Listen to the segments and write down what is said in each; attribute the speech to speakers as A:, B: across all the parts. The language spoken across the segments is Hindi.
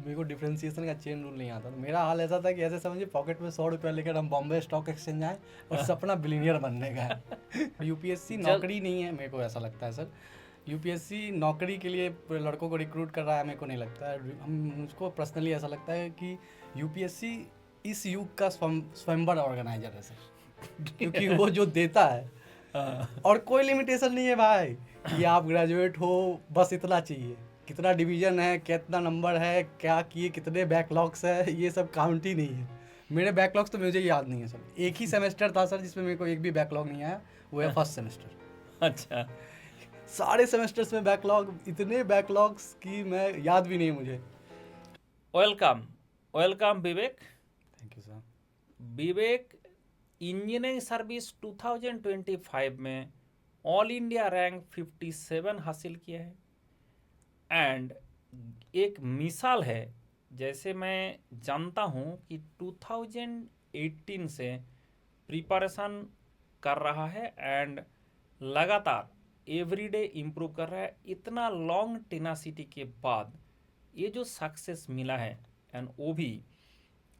A: मेरे को डिफरेंशिएशन का चेन रूल नहीं आता। तो मेरा हाल ऐसा था कि ऐसे समझिए पॉकेट में 100 रुपया लेकर हम बॉम्बे स्टॉक एक्सचेंज आए और सपना बिलीनियर बनने का है। यूपीएससी
B: जल
A: नौकरी नहीं है, मेरे को ऐसा लगता है सर। यूपीएससी नौकरी के लिए लड़कों को रिक्रूट कर रहा है, मेरे को नहीं लगता है। हम मुझको पर्सनली ऐसा लगता है कि यूपीएससी इस युग का स्वयंवर ऑर्गेनाइजर है सर। क्योंकि वो जो देता है और कोई लिमिटेशन नहीं है भाई कि आप ग्रेजुएट हो बस इतना चाहिए। कितना डिवीजन है, कितना नंबर है, क्या किए, कितने बैकलॉग्स है, ये सब काउंट ही नहीं है। मेरे बैकलॉग्स तो मुझे याद नहीं है सर। एक ही सेमेस्टर था सर जिसमें मेरे को एक भी बैकलॉग नहीं आया, वो है फर्स्ट सेमेस्टर।
B: अच्छा,
A: सारे सेमेस्टर्स में बैकलॉग, इतने बैकलॉग्स की मैं याद भी नहीं है मुझे।
B: Welcome welcome Vivek.
A: Thank you sir.
B: Vivek engineering service 2025 में ऑल इंडिया रैंक 57 हासिल किया है। एंड एक मिसाल है, जैसे मैं जानता हूँ कि 2018 से प्रिपरेशन कर रहा है एंड लगातार एवरीडे इम्प्रूव कर रहा है। इतना लॉन्ग टेनासिटी के बाद ये जो सक्सेस मिला है, एंड वो भी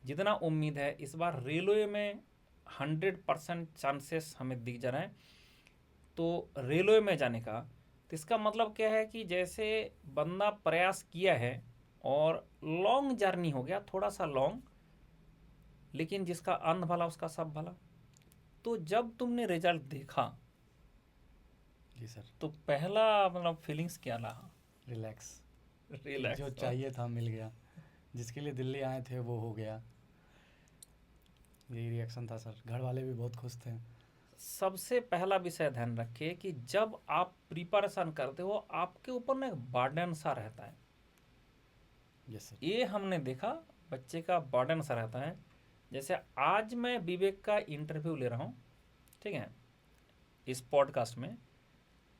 B: जितना उम्मीद है इस बार रेलवे में 100% चांसेस हमें दिख जा रहे हैं। तो रेलवे में जाने का, तो इसका मतलब क्या है कि जैसे बंदा प्रयास किया है और लॉन्ग जर्नी हो गया, थोड़ा सा लॉन्ग, लेकिन जिसका अंत भला उसका सब भला। तो जब तुमने रिजल्ट देखा
A: जी सर।
B: तो पहला मतलब फीलिंग्स क्या रहा?
A: रिलैक्स।
B: रिलैक्स।
A: जो चाहिए था मिल गया, जिसके लिए दिल्ली आए थे वो हो गया। यही रिएक्शन था सर। घर वाले भी बहुत खुश थे।
B: सबसे पहला विषय ध्यान रखिए कि जब आप प्रिपरेशन करते हो आपके ऊपर ना एक बर्डन सा रहता है।
A: Yes sir.
B: ये हमने देखा, बच्चे का बर्डन सा रहता है। जैसे आज मैं विवेक का इंटरव्यू ले रहा हूँ, ठीक है, इस पॉडकास्ट में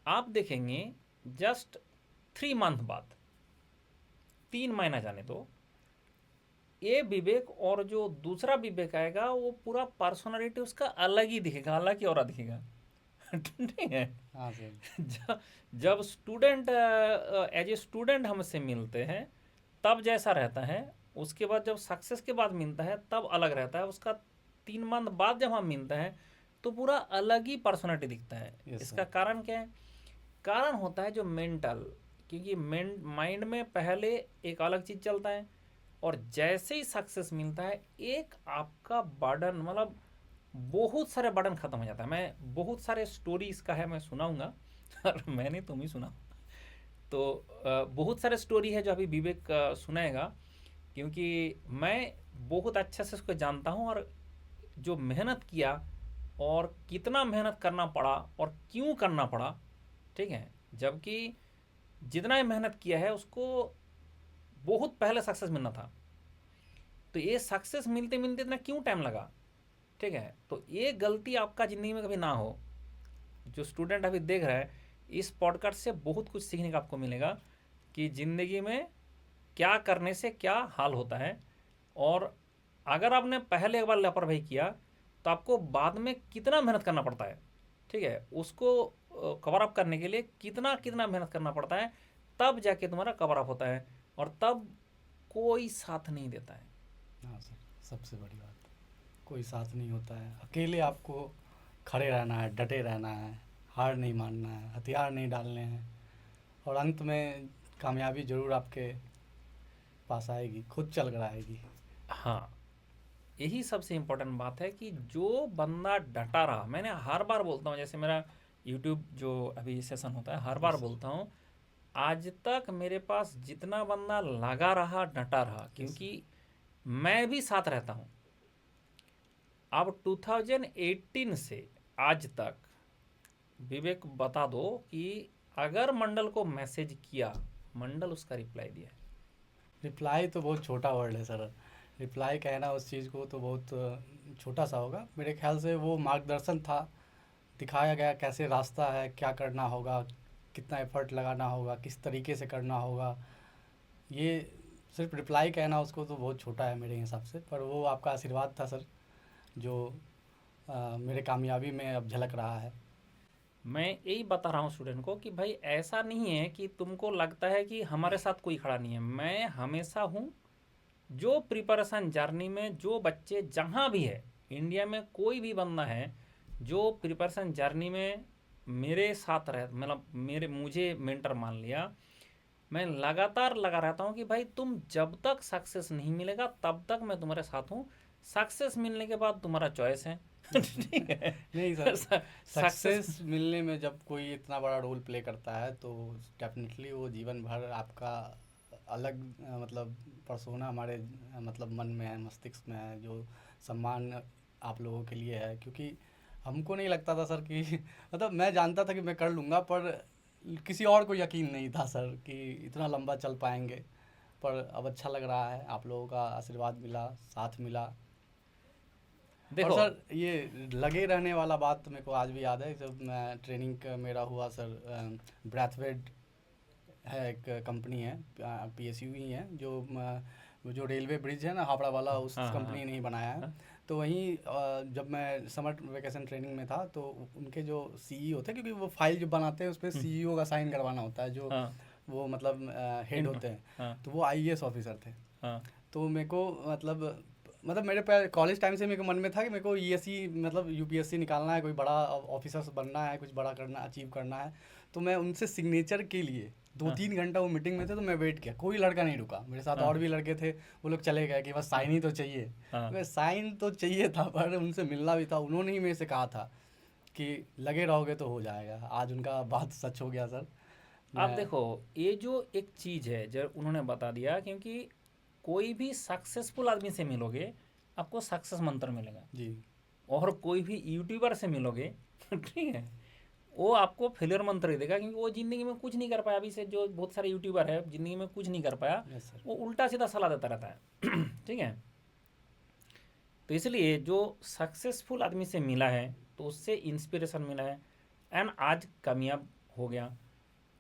B: आप देखेंगे जस्ट 3 मंथ बाद, 3 महीना जाने दो, ये विवेक और जो दूसरा विवेक आएगा वो पूरा पर्सनालिटी उसका अलग ही दिखेगा, अलग ही और दिखेगा। ठीक है।
A: हाँ सर।
B: जब स्टूडेंट एज ए स्टूडेंट हमसे मिलते हैं तब जैसा रहता है, उसके बाद जब सक्सेस के बाद मिलता है तब अलग रहता है उसका। 3 मंथ बाद जब हम मिलते हैं तो पूरा अलग ही पर्सनालिटी दिखता है।
A: Yes,
B: इसका
A: sir.
B: कारण क्या है? कारण होता है जो मेंटल, क्योंकि माइंड में पहले एक अलग चीज़ चलता है और जैसे ही सक्सेस मिलता है एक आपका बर्डन, मतलब बहुत सारे बर्डन खत्म हो जाता है। मैं बहुत सारे स्टोरी इसका है, मैं सुनाऊंगा और मैंने तुम ही सुना। तो बहुत सारे स्टोरी है जो अभी विवेक सुनाएगा, क्योंकि मैं बहुत अच्छे से उसको जानता हूँ और जो मेहनत किया और कितना मेहनत करना पड़ा और क्यों करना पड़ा, ठीक है, जबकि जितना ही मेहनत किया है उसको बहुत पहले सक्सेस मिलना था। तो ये सक्सेस मिलते मिलते इतना क्यों टाइम लगा? ठीक है, तो ये गलती आपका ज़िंदगी में कभी ना हो। जो स्टूडेंट अभी देख रहा है, इस पॉडकास्ट से बहुत कुछ सीखने का आपको मिलेगा कि ज़िंदगी में क्या करने से क्या हाल होता है, और अगर आपने पहले एक बार लापरवाही किया तो आपको बाद में कितना मेहनत करना पड़ता है, ठीक है, उसको कवर अप करने के लिए कितना कितना मेहनत करना पड़ता है, तब जाके तुम्हारा कवर अप होता है, और तब कोई साथ नहीं देता है।
A: हाँ सर, सबसे बड़ी बात, कोई साथ नहीं होता है। अकेले आपको खड़े रहना है, डटे रहना है, हार नहीं मानना है, हथियार नहीं डालने हैं, और अंत में कामयाबी ज़रूर आपके पास आएगी, खुद चल कर आएगी।
B: हाँ, यही सबसे इम्पोर्टेंट बात है कि जो बंदा डटा रहा, मैंने हर बार बोलता हूँ, जैसे मेरा यूट्यूब जो अभी सेशन होता है हर
A: जी
B: बार
A: सर।
B: बोलता हूँ, आज तक मेरे पास जितना बंदा लगा रहा, डटा रहा,
A: यस सर।
B: क्योंकि मैं भी साथ रहता हूँ। अब 2018 से आज तक विवेक बता दो कि अगर मंडल को मैसेज किया, मंडल उसका रिप्लाई दिया है।
A: रिप्लाई तो बहुत छोटा वर्ड है सर। रिप्लाई कहना उस चीज़ को तो बहुत छोटा सा होगा। मेरे ख्याल से वो मार्गदर्शन था, दिखाया गया कैसे रास्ता है, क्या करना होगा, कितना एफर्ट लगाना होगा, किस तरीके से करना होगा। ये सिर्फ रिप्लाई कहना उसको तो बहुत छोटा है मेरे हिसाब से, पर वो आपका आशीर्वाद था सर, जो मेरे कामयाबी में अब झलक रहा है।
B: मैं यही बता रहा हूँ स्टूडेंट को कि भाई ऐसा नहीं है कि तुमको लगता है कि हमारे साथ कोई खड़ा नहीं है, मैं हमेशा हूँ, जो प्रिपरेशन जर्नी में जो बच्चे जहाँ भी है, इंडिया में कोई भी बंदा है जो प्रिपरेशन जर्नी में मेरे साथ रह, मतलब मुझे मेंटर मान लिया, मैं लगातार लगा रहता हूँ कि भाई तुम जब तक सक्सेस नहीं मिलेगा तब तक मैं तुम्हारे साथ हूँ, सक्सेस मिलने के बाद तुम्हारा चॉइस है। ठीक है।
A: नहीं सर,
B: सक्सेस।
A: सक्सेस मिलने में जब कोई इतना बड़ा रोल प्ले करता है तो डेफिनेटली वो जीवन भर आपका अलग मतलब पर्सोना हमारे मतलब मन में है, मस्तिष्क में है, जो सम्मान आप लोगों के लिए है। क्योंकि हमको नहीं लगता था सर कि मतलब मैं जानता था कि मैं कर लूँगा, पर किसी और को यकीन नहीं था सर कि इतना लंबा चल पाएंगे। पर अब अच्छा लग रहा है, आप लोगों का आशीर्वाद मिला, साथ मिला। और
B: देखो।
A: सर ये लगे रहने वाला बात तो मेरे को आज भी याद है, जब मैं ट्रेनिंग मेरा हुआ सर, ब्रैथवेड है एक कंपनी है, पीएसयू ही है, जो वो जो रेलवे ब्रिज है ना हावड़ा वाला, उस
B: हाँ हाँ
A: कंपनी ने ही बनाया है।
B: हाँ
A: तो वहीं जब मैं समर वेकेशन ट्रेनिंग में था तो उनके जो सीईओ थे, क्योंकि वो फाइल जो बनाते हैं उस पर सीईओ का साइन करवाना होता है, जो
B: हाँ
A: वो मतलब हेड
B: इन्फो
A: होते हैं।
B: हाँ
A: तो वो आईएएस ऑफिसर थे।
B: हाँ
A: तो मेरे को मतलब मेरे पे कॉलेज टाइम से मेरे को मन में था कि मेरे को ईएससी मतलब यूपीएससी निकालना है, कोई बड़ा ऑफिसर बनना है, कुछ बड़ा करना अचीव करना है। तो मैं उनसे सिग्नेचर के लिए दो
B: हाँ
A: तीन घंटा वो मीटिंग में थे, तो मैं वेट किया, कोई लड़का नहीं रुका, मेरे साथ
B: हाँ
A: और भी लड़के थे, वो लोग चले गए कि बस साइन ही तो चाहिए।
B: हाँ।
A: मैं साइन तो चाहिए था, पर उनसे मिलना भी था। उन्होंने ही मेरे से कहा था कि लगे रहोगे तो हो जाएगा। आज उनका बात सच हो गया सर।
B: आप
A: मैं
B: देखो, ये जो एक चीज़ है जो उन्होंने बता दिया, क्योंकि कोई भी सक्सेसफुल आदमी से मिलोगे आपको सक्सेस मंत्र मिलेगा,
A: जी
B: और कोई भी यूट्यूबर से मिलोगे ठीक है, वो आपको फेलियर मंत्र ही देगा, क्योंकि वो ज़िंदगी में कुछ नहीं कर पाया। अभी से जो बहुत सारे यूट्यूबर है ज़िंदगी में कुछ नहीं कर पाया,
A: यस सर।
B: वो उल्टा सीधा सलाह देता रहता है। ठीक है। तो इसलिए जो सक्सेसफुल आदमी से मिला है तो उससे इंस्पिरेशन मिला है, एंड आज कामयाब हो गया।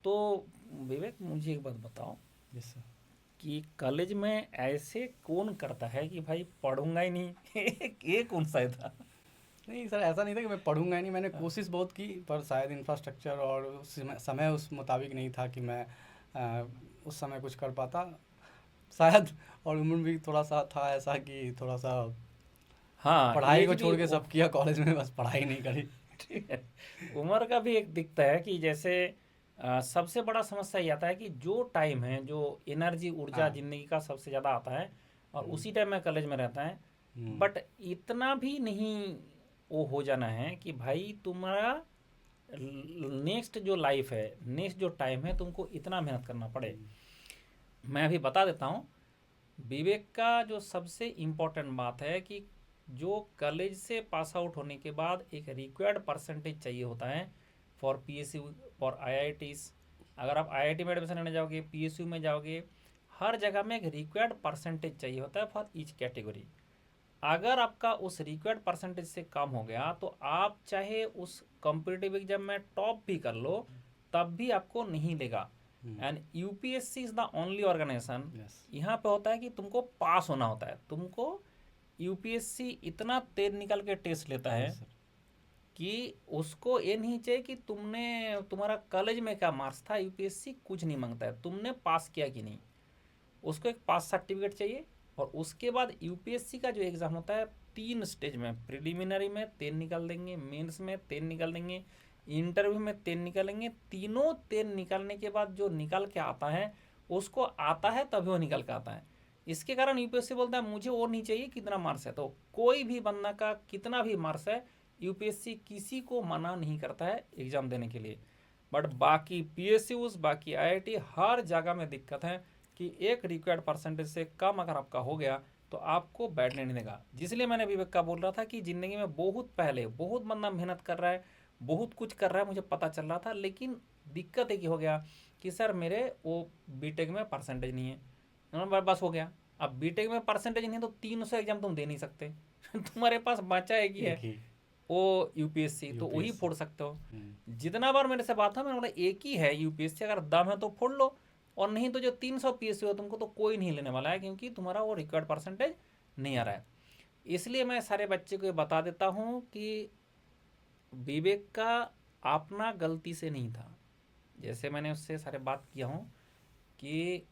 B: तो विवेक, मुझे एक बात बताओ
A: यस सर।
B: कि कॉलेज में ऐसे कौन करता है कि भाई पढ़ूंगा ही नहीं? ये कौन सा था?
A: नहीं सर, ऐसा नहीं था कि मैं पढ़ूंगा ही नहीं, मैंने कोशिश बहुत की, पर शायद इंफ्रास्ट्रक्चर और उस समय उस मुताबिक नहीं था कि मैं उस समय कुछ कर पाता शायद। और उम्र भी थोड़ा सा था ऐसा कि थोड़ा सा
B: हाँ,
A: पढ़ाई
B: एज
A: को
B: भी
A: छोड़ के सब किया, कॉलेज में बस पढ़ाई नहीं करी।
B: ठीक है। उम्र का भी एक दिखता है कि जैसे सबसे बड़ा समस्या ये आता है कि जो टाइम है, जो एनर्जी ऊर्जा
A: हाँ।
B: जिंदगी का सबसे ज़्यादा आता है, और
A: हम्म,
B: उसी टाइम में कॉलेज में रहता है।
A: हम्म,
B: बट इतना भी नहीं वो हो जाना है कि भाई तुम्हारा नेक्स्ट जो लाइफ है, नेक्स्ट जो टाइम है, तुमको इतना मेहनत करना पड़े।
A: हम्म,
B: मैं अभी बता देता हूँ। विवेक का जो सबसे इम्पोर्टेंट बात है कि जो कॉलेज से पास आउट होने के बाद एक रिक्वायर्ड परसेंटेज चाहिए होता है फॉर पीएसयू, फॉर आईआईटीज। अगर आप आईआईटी में एडमिशन लेने जाओगे, पीएसयू में जाओगे, हर जगह में एक रिक्वायर्ड परसेंटेज चाहिए होता है फॉर ईच कैटेगरी। अगर आपका उस रिक्वायर्ड परसेंटेज से कम हो गया तो आप चाहे उस कॉम्पिटिटिव एग्जाम में टॉप भी कर लो, तब भी आपको नहीं लेगा।
A: Hmm,
B: and UPSC is the only organisation,
A: yes.
B: यहाँ पे होता है कि तुमको पास होना होता है। तुमको यूपीएससी इतना तेज निकल के टेस्ट लेता है
A: यस सर।
B: कि उसको ये नहीं चाहिए कि तुमने, तुम्हारा कॉलेज में क्या मार्क्स था, यूपीएससी कुछ नहीं मांगता है तुमने पास किया कि नहीं। उसको एक पास सर्टिफिकेट चाहिए। और उसके बाद यूपीएससी का जो एग्ज़ाम होता है 3 स्टेज में, प्रिलिमिनरी में 3 निकाल देंगे, मेंस में 3 निकाल देंगे, इंटरव्यू में 3 निकालेंगे। तीनों 3 निकालने के बाद जो निकल के आता है, उसको आता है तभी वो निकल के आता है। इसके कारण यूपीएससी बोलता है मुझे और नहीं चाहिए कितना मार्क्स है। तो कोई भी बंदा का कितना भी मार्क्स है, यूपीएससी किसी को मना नहीं करता है एग्ज़ाम देने के लिए। बट बाकी पीएसयूज, बाकी आईआईटी, हर जगह में दिक्कत है कि एक रिक्वायर्ड परसेंटेज से कम अगर आपका हो गया तो आपको बैठने नहीं देगा। जिसलिए मैंने विवेक का बोल रहा था कि ज़िंदगी में बहुत पहले बहुत बंदा मेहनत कर रहा है, बहुत कुछ कर रहा है, मुझे पता चल रहा था। लेकिन दिक्कत एक ही हो गया कि सर मेरे वो बीटेक में परसेंटेज नहीं है। बस हो गया। अब बीटेक में परसेंटेज नहीं है तो 300 एग्जाम तुम दे नहीं सकते। तुम्हारे पास बचा एक ही है,
A: एक ही
B: वो यूपीएससी, तो वही
A: यूपीएससी।
B: फोड़ सकते हो। जितना बार मेरे से बात है मैंने बोला एक ही है यूपीएससी, अगर दम है तो फोड़ लो, और नहीं तो जो 300 पीएससी हो तुमको तो कोई नहीं लेने वाला है, क्योंकि तुम्हारा वो रिक्वायर्ड परसेंटेज नहीं आ रहा है। इसलिए मैं सारे बच्चे को ये बता देता हूँ कि विवेक का अपना गलती से नहीं था। जैसे मैंने उससे सारे बात किया हूँ कि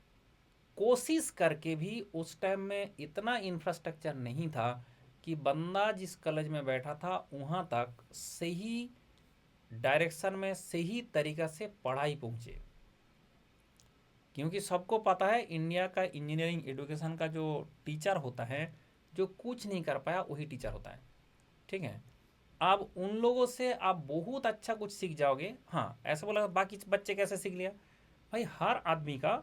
B: कोशिश करके भी उस टाइम में इतना इंफ्रास्ट्रक्चर नहीं था कि बंदा जिस कॉलेज में बैठा था वहाँ तक सही डायरेक्शन में सही तरीक़ा से पढ़ाई पहुँचे। क्योंकि सबको पता है इंडिया का इंजीनियरिंग एजुकेशन का जो टीचर होता है, जो कुछ नहीं कर पाया वही टीचर होता है। ठीक है, अब उन लोगों से आप बहुत अच्छा कुछ सीख जाओगे। हाँ, ऐसा बोला बाकी बच्चे कैसे सीख लिया, भाई हर आदमी का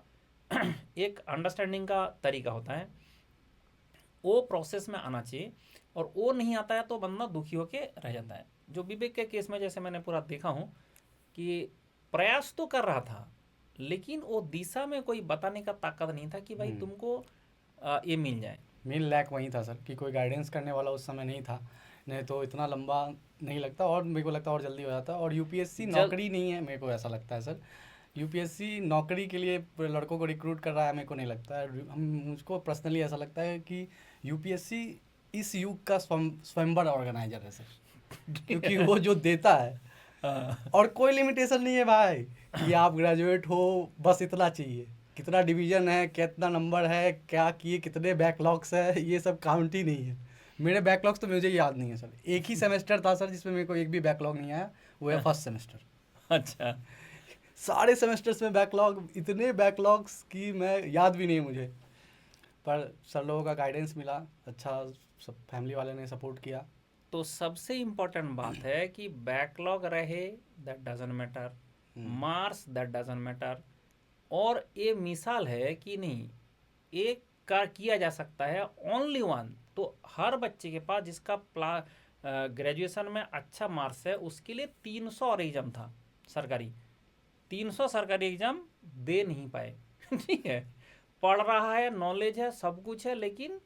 B: एक अंडरस्टैंडिंग का तरीका होता है, वो प्रोसेस में आना चाहिए, और वो नहीं आता है तो बंदा दुखी होके रह जाता है। जो विवेक के केस में जैसे मैंने पूरा देखा हूँ कि प्रयास तो कर रहा था, लेकिन वो दिशा में कोई बताने का ताकत नहीं था कि भाई तुमको ये मिल जाए।
A: मेन लैक वही था सर कि कोई गाइडेंस करने वाला उस समय नहीं था, नहीं तो इतना लंबा नहीं लगता, और मेरे को लगता है और जल्दी हो जाता। और यूपीएससी नौकरी नहीं है, मेरे को ऐसा लगता है सर। यूपीएससी नौकरी के लिए लड़कों को रिक्रूट कर रहा है, मेरे को नहीं लगता है। मुझको पर्सनली ऐसा लगता है कि यूपीएससी इस युग का स्वयंवर ऑर्गेनाइजर है सर। क्योंकि वो जो देता है और कोई लिमिटेशन नहीं है भाई कि आप ग्रेजुएट हो बस इतना चाहिए, कितना डिवीजन है, कितना नंबर है, क्या किए, कितने बैकलॉग्स है, ये सब काउंट ही नहीं है। मेरे बैकलॉग्स तो मुझे याद नहीं है सर। एक ही सेमेस्टर था सर जिसमें मेरे को एक भी बैकलॉग नहीं आया, वो है फर्स्ट सेमेस्टर।
B: अच्छा,
A: सारे सेमेस्टर्स में बैकलॉग, इतने बैकलॉग्स की मैं याद भी नहीं मुझे। पर सर लोगों का गाइडेंस मिला अच्छा, सब फैमिली वाले ने सपोर्ट किया।
B: तो सबसे इम्पोर्टेंट बात है कि बैकलॉग रहे that doesn't matter, marks that doesn't matter. और ये मिसाल है कि नहीं, एक का किया जा सकता है ओनली वन। तो हर बच्चे के पास जिसका ग्रेजुएशन में अच्छा मार्क्स है उसके लिए 300 और एग्जाम था सरकारी, 300 सरकारी एग्जाम दे नहीं पाए। ठीक है, पढ़ रहा है, नॉलेज है, सब कुछ है, लेकिन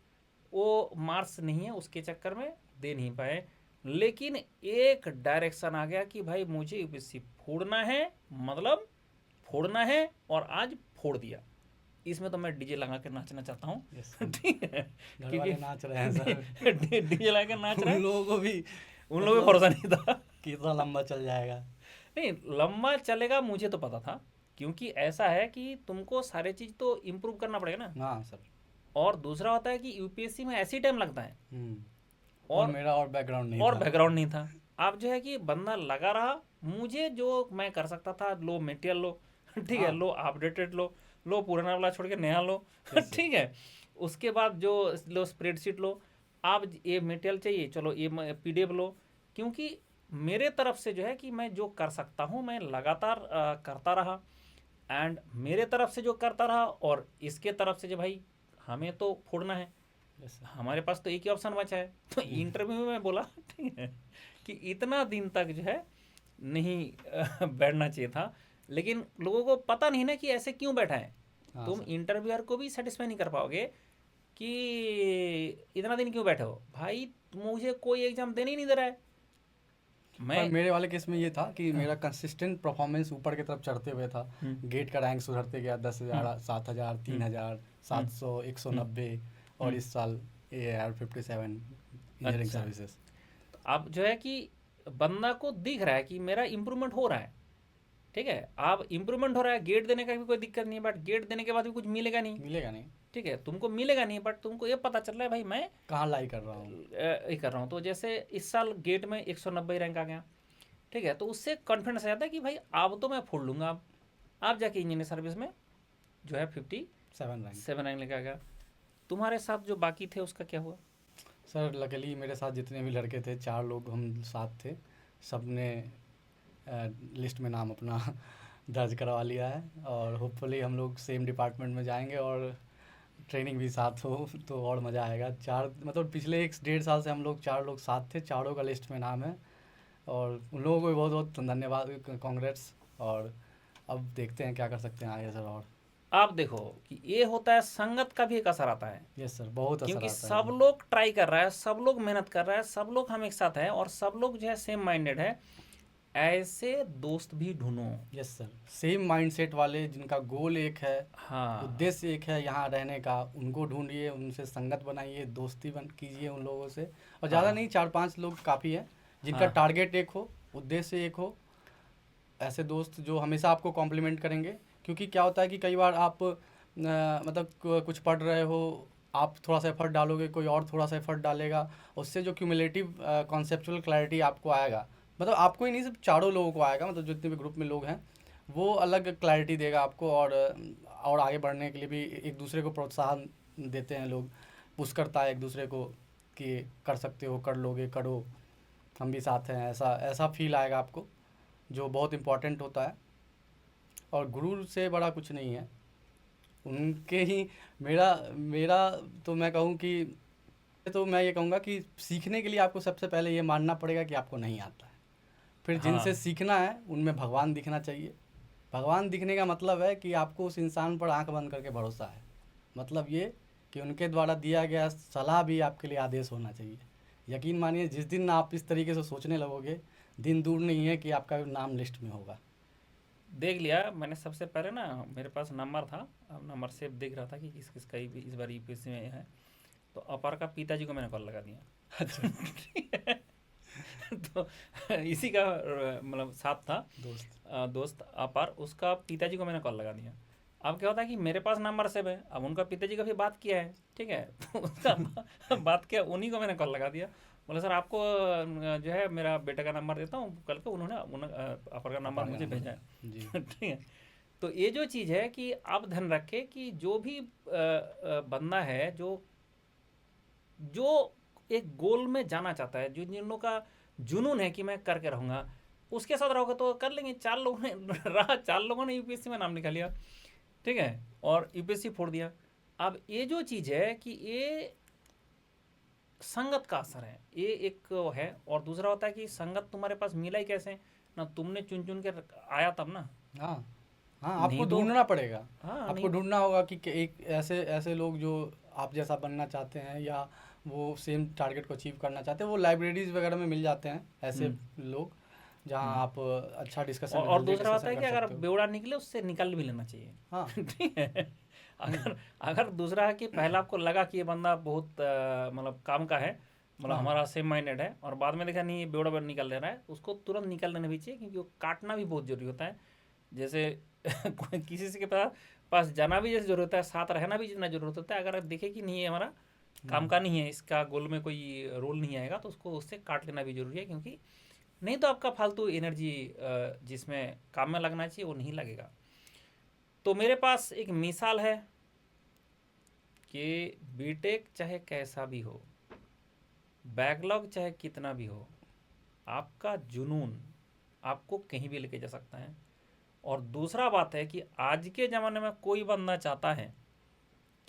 B: वो मार्क्स नहीं है, उसके चक्कर में दे नहीं पाए। लेकिन एक डायरेक्शन आ गया कि भाई मुझे यूपीएससी फोड़ना है, मतलब फोड़ना है, और आज फोड़ दिया। इसमें तो मैं डीजे लगा के नाचना चाहता हूँ। ठीक है,
A: घर वाले नाच रहे हैं सर।
B: डीजे लगा के नाच रहे
A: उन
B: हैं,
A: लोगों को भी
B: उन लोगों को भरोसा नहीं था
A: कि इतना लंबा चल जाएगा।
B: नहीं, लंबा चलेगा मुझे तो पता था, क्योंकि ऐसा है कि तुमको सारे चीज़ तो इम्प्रूव करना पड़ेगा ना।
A: हाँ सर।
B: और दूसरा होता है कि यूपीएससी में ऐसी टाइम लगता है,
A: और मेरा और बैकग्राउंड नहीं
B: और
A: था।
B: बैकग्राउंड नहीं था। आप जो है कि बंदा लगा रहा, मुझे जो मैं कर सकता था, लो मटेरियल लो, ठीक है, लो अपडेटेड लो पुराना वाला छोड़ के नया लो, ठीक है, उसके बाद जो लो स्प्रेडशीट लो, आप ये मटेरियल चाहिए, चलो ये पीडीएफ लो। क्योंकि मेरे तरफ से जो है कि मैं जो कर सकता हूँ मैं लगातार करता रहा, एंड मेरे तरफ से जो करता रहा, और इसके तरफ से जो भाई हमें तो फोड़ना है, हमारे पास तो एक ही ऑप्शन बचा है। तो इंटरव्यू में मैं बोला, ठीक है, कि इतना दिन तक जो है नहीं बैठना चाहिए था, लेकिन लोगों को पता नहीं ना कि ऐसे क्यों बैठा है। तुम इंटरव्यूअर को भी सेटिस्फाई नहीं कर पाओगे कि इतना दिन क्यों बैठे हो भाई, मुझे कोई एग्जाम देने ही नहीं दे रहा है।
A: पर मेरे वाले केस में ये था कि मेरा कंसिस्टेंट परफॉर्मेंस ऊपर की तरफ चढ़ते हुए था। गेट का रैंक सुधरते गया, 10,000, 7,000, 3,000, 700, 190, और इस साल AR57 इंजीनियरिंग सर्विसेज।
B: अब जो है कि बंदा को दिख रहा है कि मेरा इम्प्रूवमेंट हो रहा है। ठीक है, आप इम्प्रूवमेंट हो रहा है, गेट देने का भी कोई दिक्कत नहीं है, बट गेट देने के बाद भी कुछ मिलेगा नहीं। ठीक है, तुमको मिलेगा नहीं, बट तुमको ये पता चल रहा है भाई मैं
A: कहाँ लाई कर रहा हूँ,
B: ये कर रहा हूँ। तो जैसे इस साल गेट में 190 रैंक आ गया, ठीक है, तो उससे कॉन्फिडेंस आ जाता है कि भाई अब तो मैं फोड़ लूँगा। आप जाके इंजीनियर सर्विस में जो है 57 रैंक लेके आ गया। तुम्हारे साथ जो बाकी थे उसका क्या हुआ?
A: सर लकीली मेरे साथ जितने भी लड़के थे, 4 लोग हम साथ थे, सब ने लिस्ट में नाम अपना दर्ज करवा लिया है, और होपफुली हम लोग सेम डिपार्टमेंट में जाएंगे और ट्रेनिंग भी साथ हो तो और मज़ा आएगा। 4 मतलब पिछले 1-1.5 साल से हम लोग 4 लोग साथ थे, चारों का लिस्ट में नाम है, और उन लोगों को भी बहुत बहुत धन्यवाद, कांग्रेट्स। और अब देखते हैं क्या कर सकते हैं आगे सर। और
B: आप देखो कि ये होता है, संगत का भी एक असर आता है।
A: यस सर, बहुत असर
B: क्योंकि
A: आता है।
B: सब लोग ट्राई कर रहा है, सब लोग मेहनत कर रहा है, सब लोग हम एक साथ हैं, और सब लोग जो है सेम माइंडेड है। ऐसे दोस्त भी ढूंढो।
A: यस सर, सेम माइंडसेट वाले जिनका गोल एक है,
B: हाँ,
A: उद्देश्य एक है यहाँ रहने का, उनको ढूंढिए, उनसे संगत बनाइए, दोस्ती कीजिए उन लोगों से। और ज़्यादा नहीं, 4-5 लोग काफ़ी है जिनका टारगेट एक हो, उद्देश्य एक हो। ऐसे दोस्त जो हमेशा आपको कॉम्प्लीमेंट करेंगे। क्योंकि क्या होता है कि कई बार आप मतलब कुछ पढ़ रहे हो, आप थोड़ा सा एफर्ट डालोगे, कोई और थोड़ा सा एफर्ट डालेगा, उससे जो क्यूमुलेटिव कॉन्सेप्चुअल क्लैरिटी आपको आएगा, मतलब आपको ही नहीं, सिर्फ चारों लोगों को आएगा, मतलब जितने भी ग्रुप में लोग हैं, वो अलग क्लैरिटी देगा आपको। और आगे बढ़ने के लिए भी एक दूसरे को प्रोत्साहन देते हैं लोग, पुश करता है एक दूसरे को कि कर सकते हो, कर लोगे, करो, हम भी साथ हैं, ऐसा ऐसा फील आएगा आपको, जो बहुत इम्पोर्टेंट होता है। और गुरु से बड़ा कुछ नहीं है, उनके ही मेरा मेरा तो मैं कहूँ कि, तो मैं ये कहूँगा कि सीखने के लिए आपको सबसे पहले ये मानना पड़ेगा कि आपको नहीं आता है। फिर जिनसे
B: हाँ,
A: सीखना है उनमें भगवान दिखना चाहिए। भगवान दिखने का मतलब है कि आपको उस इंसान पर आंख बंद करके भरोसा है, मतलब ये कि उनके द्वारा दिया गया सलाह भी आपके लिए आदेश होना चाहिए। यकीन मानिए, जिस दिन आप इस तरीके से सोचने लगोगे, दिन दूर नहीं है कि आपका नाम लिस्ट में होगा।
B: देख लिया मैंने। सबसे पहले ना मेरे पास नंबर था, अब नंबर सेव दिख रहा था कि किस किस का इस बार यूपीएससी में है। तो अपार का पिताजी को मैंने कॉल लगा दिया।
A: अच्छा।
B: ठीक है? तो इसी का मतलब साथ था,
A: दोस्त।
B: दोस्त अपार, उसका पिताजी को मैंने कॉल लगा दिया। अब क्या होता है कि मेरे पास नंबर सेव है, अब उनका पिताजी का भी बात किया है, ठीक है? तो उसका बात किया, उन्हीं को मैंने कॉल लगा दिया। बोला सर आपको जो है मेरा बेटे का नंबर देता हूँ, कल को उन्होंने अपर का नंबर
A: अपार का
B: मुझे
A: नंबर
B: भेजा है।
A: है जी।
B: ठीक है? तो ये जो चीज़ है कि आप ध्यान रखें कि जो भी बंदा है जो जो एक गोल में जाना चाहता है, जो जिन लोगों का जुनून है कि मैं करके रहूँगा, उसके साथ रहोगे तो कर लेंगे। 4 लोगों ने रहा, 4 लोगों ने यूपीएससी में नाम निकाल लिया, ठीक है? और यूपीएससी फोड़ दिया। अब ये जो चीज़ है कि ये संगत का असर है, ये एक है। और दूसरा होता है कि संगत तुम्हारे पास मिला ही कैसे ना, तुमने चुन चुन के आया तब ना।
A: हाँ हाँ, आपको
B: नहीं तो
A: ढूंढना पड़ेगा।
B: हाँ,
A: आपको
B: नहीं।
A: ढूंढना होगा कि एक ऐसे ऐसे लोग जो आप जैसा बनना चाहते हैं, या वो सेम टारगेट को अचीव करना चाहते हैं, वो लाइब्रेरीज वगैरह में मिल जाते हैं ऐसे
B: हम्म।
A: लोग, जहाँ
B: हम्म।
A: आप अच्छा डिस्कशन,
B: और
A: हेल्दी
B: दूसरा होता
A: डिस्कशन
B: है कि
A: कर
B: अगर
A: सकते हो।
B: बेवड़ा निकले उससे निकल भी लेना चाहिए।
A: हाँ।
B: ठीक है?
A: हम्म।
B: अगर अगर दूसरा है कि पहला आपको लगा कि ये बंदा बहुत मतलब काम का है, मतलब
A: हाँ
B: हमारा सेम माइंडेड है, और बाद में देखा नहीं ये बेवड़ा बेवड़ा निकल ले रहा है, उसको तुरंत निकल लेना भी चाहिए, क्योंकि वो काटना भी बहुत जरूरी होता है। जैसे कोई किसी से के पास पास जाना भी जैसे जरूरत है, साथ रहना भी जितना जरूरत होता है। अगर आप देखे कि नहीं ये हमारा काम का नहीं है, इसका गोल में कोई रोल नहीं आएगा, तो उसको उससे काट लेना भी जरूरी है, क्योंकि नहीं तो आपका फालतू एनर्जी जिसमें काम में लगना चाहिए वो नहीं लगेगा। तो मेरे पास एक मिसाल है कि बीटेक चाहे कैसा भी हो, बैकलॉग चाहे कितना भी हो, आपका जुनून आपको कहीं भी लेके जा सकता है। और दूसरा बात है कि आज के ज़माने में कोई बंदा चाहता है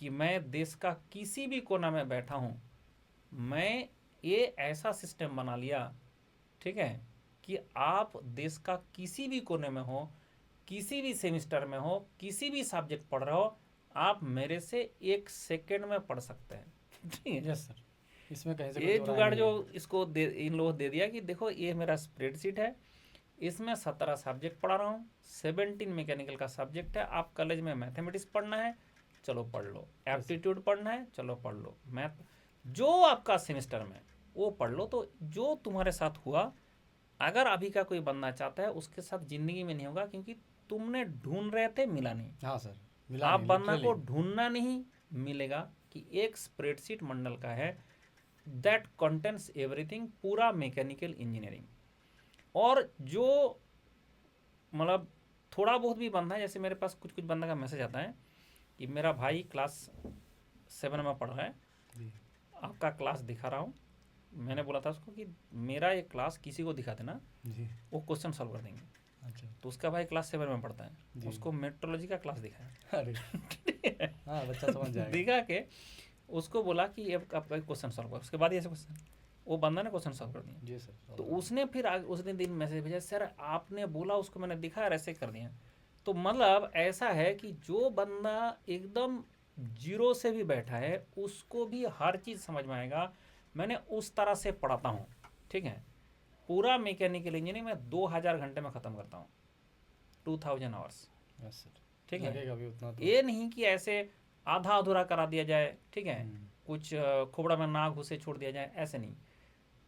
B: कि मैं देश का किसी भी कोना में बैठा हूँ, मैं ये ऐसा सिस्टम बना लिया, ठीक है, कि आप देश का किसी भी कोने में हो, किसी भी सेमिस्टर में हो, किसी भी सब्जेक्ट पढ़ रहे हो, आप मेरे से 1 सेकेंड में पढ़ सकते हैं। ठीक है?
A: यस सर, इसमें कहीं से कोई
B: ये
A: दो राय
B: जुगाड़
A: नहीं
B: जो
A: है।
B: इसको इन लोगों को दे दिया कि देखो ये मेरा स्प्रेडशीट है, इसमें 17 सब्जेक्ट पढ़ा रहा हूँ, 17 मैकेनिकल का सब्जेक्ट है। आप कॉलेज में मैथमेटिक्स पढ़ना है, चलो पढ़ लो।
A: Yes sir.
B: एप्टीट्यूड पढ़ना है, चलो पढ़ लो। मैथ जो आपका सेमेस्टर में वो पढ़ लो। तो जो तुम्हारे साथ हुआ, अगर अभी का कोई बंदा चाहता है, उसके साथ ज़िंदगी में नहीं होगा, क्योंकि तुमने ढूंढ रहे थे, मिला नहीं।
A: हाँ सर, मिला
B: आप
A: नहीं
B: बंदा
A: लिटरली।
B: को ढूंढना नहीं, मिलेगा कि एक स्प्रेडशीट मंडल का है, दैट कंटेंट्स एवरीथिंग, पूरा मैकेनिकल इंजीनियरिंग। और जो मतलब थोड़ा बहुत भी बंदा है, जैसे मेरे पास कुछ कुछ बंदा का मैसेज आता है कि मेरा भाई क्लास 7 में पढ़ रहा है,
A: जी
B: आपका क्लास दिखा रहा हूँ। मैंने बोला था उसको कि मेरा ये क्लास किसी को दिखा देना,
A: जी।
B: वो क्वेश्चन सॉल्व कर देंगे।
A: अच्छा।
B: तो उसका भाई क्लास 7 में पढ़ता है,
A: जी।
B: उसको मेट्रोलॉजी का क्लास दिखाया।
A: अरे। हाँ, बच्चा समझ जाएगा।
B: दिखा के उसको बोला कि अब आपका क्वेश्चन सॉल्व कर, उसके बाद ये ऐसे क्वेश्चन, वो बंदा ने क्वेश्चन सॉल्व कर दिया।
A: जी सर,
B: तो
A: समझ
B: उसने फिर उसने दिन मैसेज भेजा, सर आपने बोला उसको, मैंने दिखा और ऐसे कर दिया। तो मतलब ऐसा है कि जो बंदा एकदम जीरो से भी बैठा है, उसको भी हर चीज़ समझ में आएगा। मैंने उस तरह से पढ़ाता हूँ, ठीक है? पूरा मैकेनिकल इंजीनियरिंग में 2000 घंटे में ख़त्म करता हूँ, 2000 आवर्स।
A: यस सर,
B: ठीक है?
A: लगेगा भी उतना तो।
B: ये नहीं कि ऐसे आधा अधूरा करा दिया जाए, ठीक है,
A: हम्म।
B: कुछ खोपड़ा में ना घुसे छोड़ दिया जाए, ऐसे नहीं।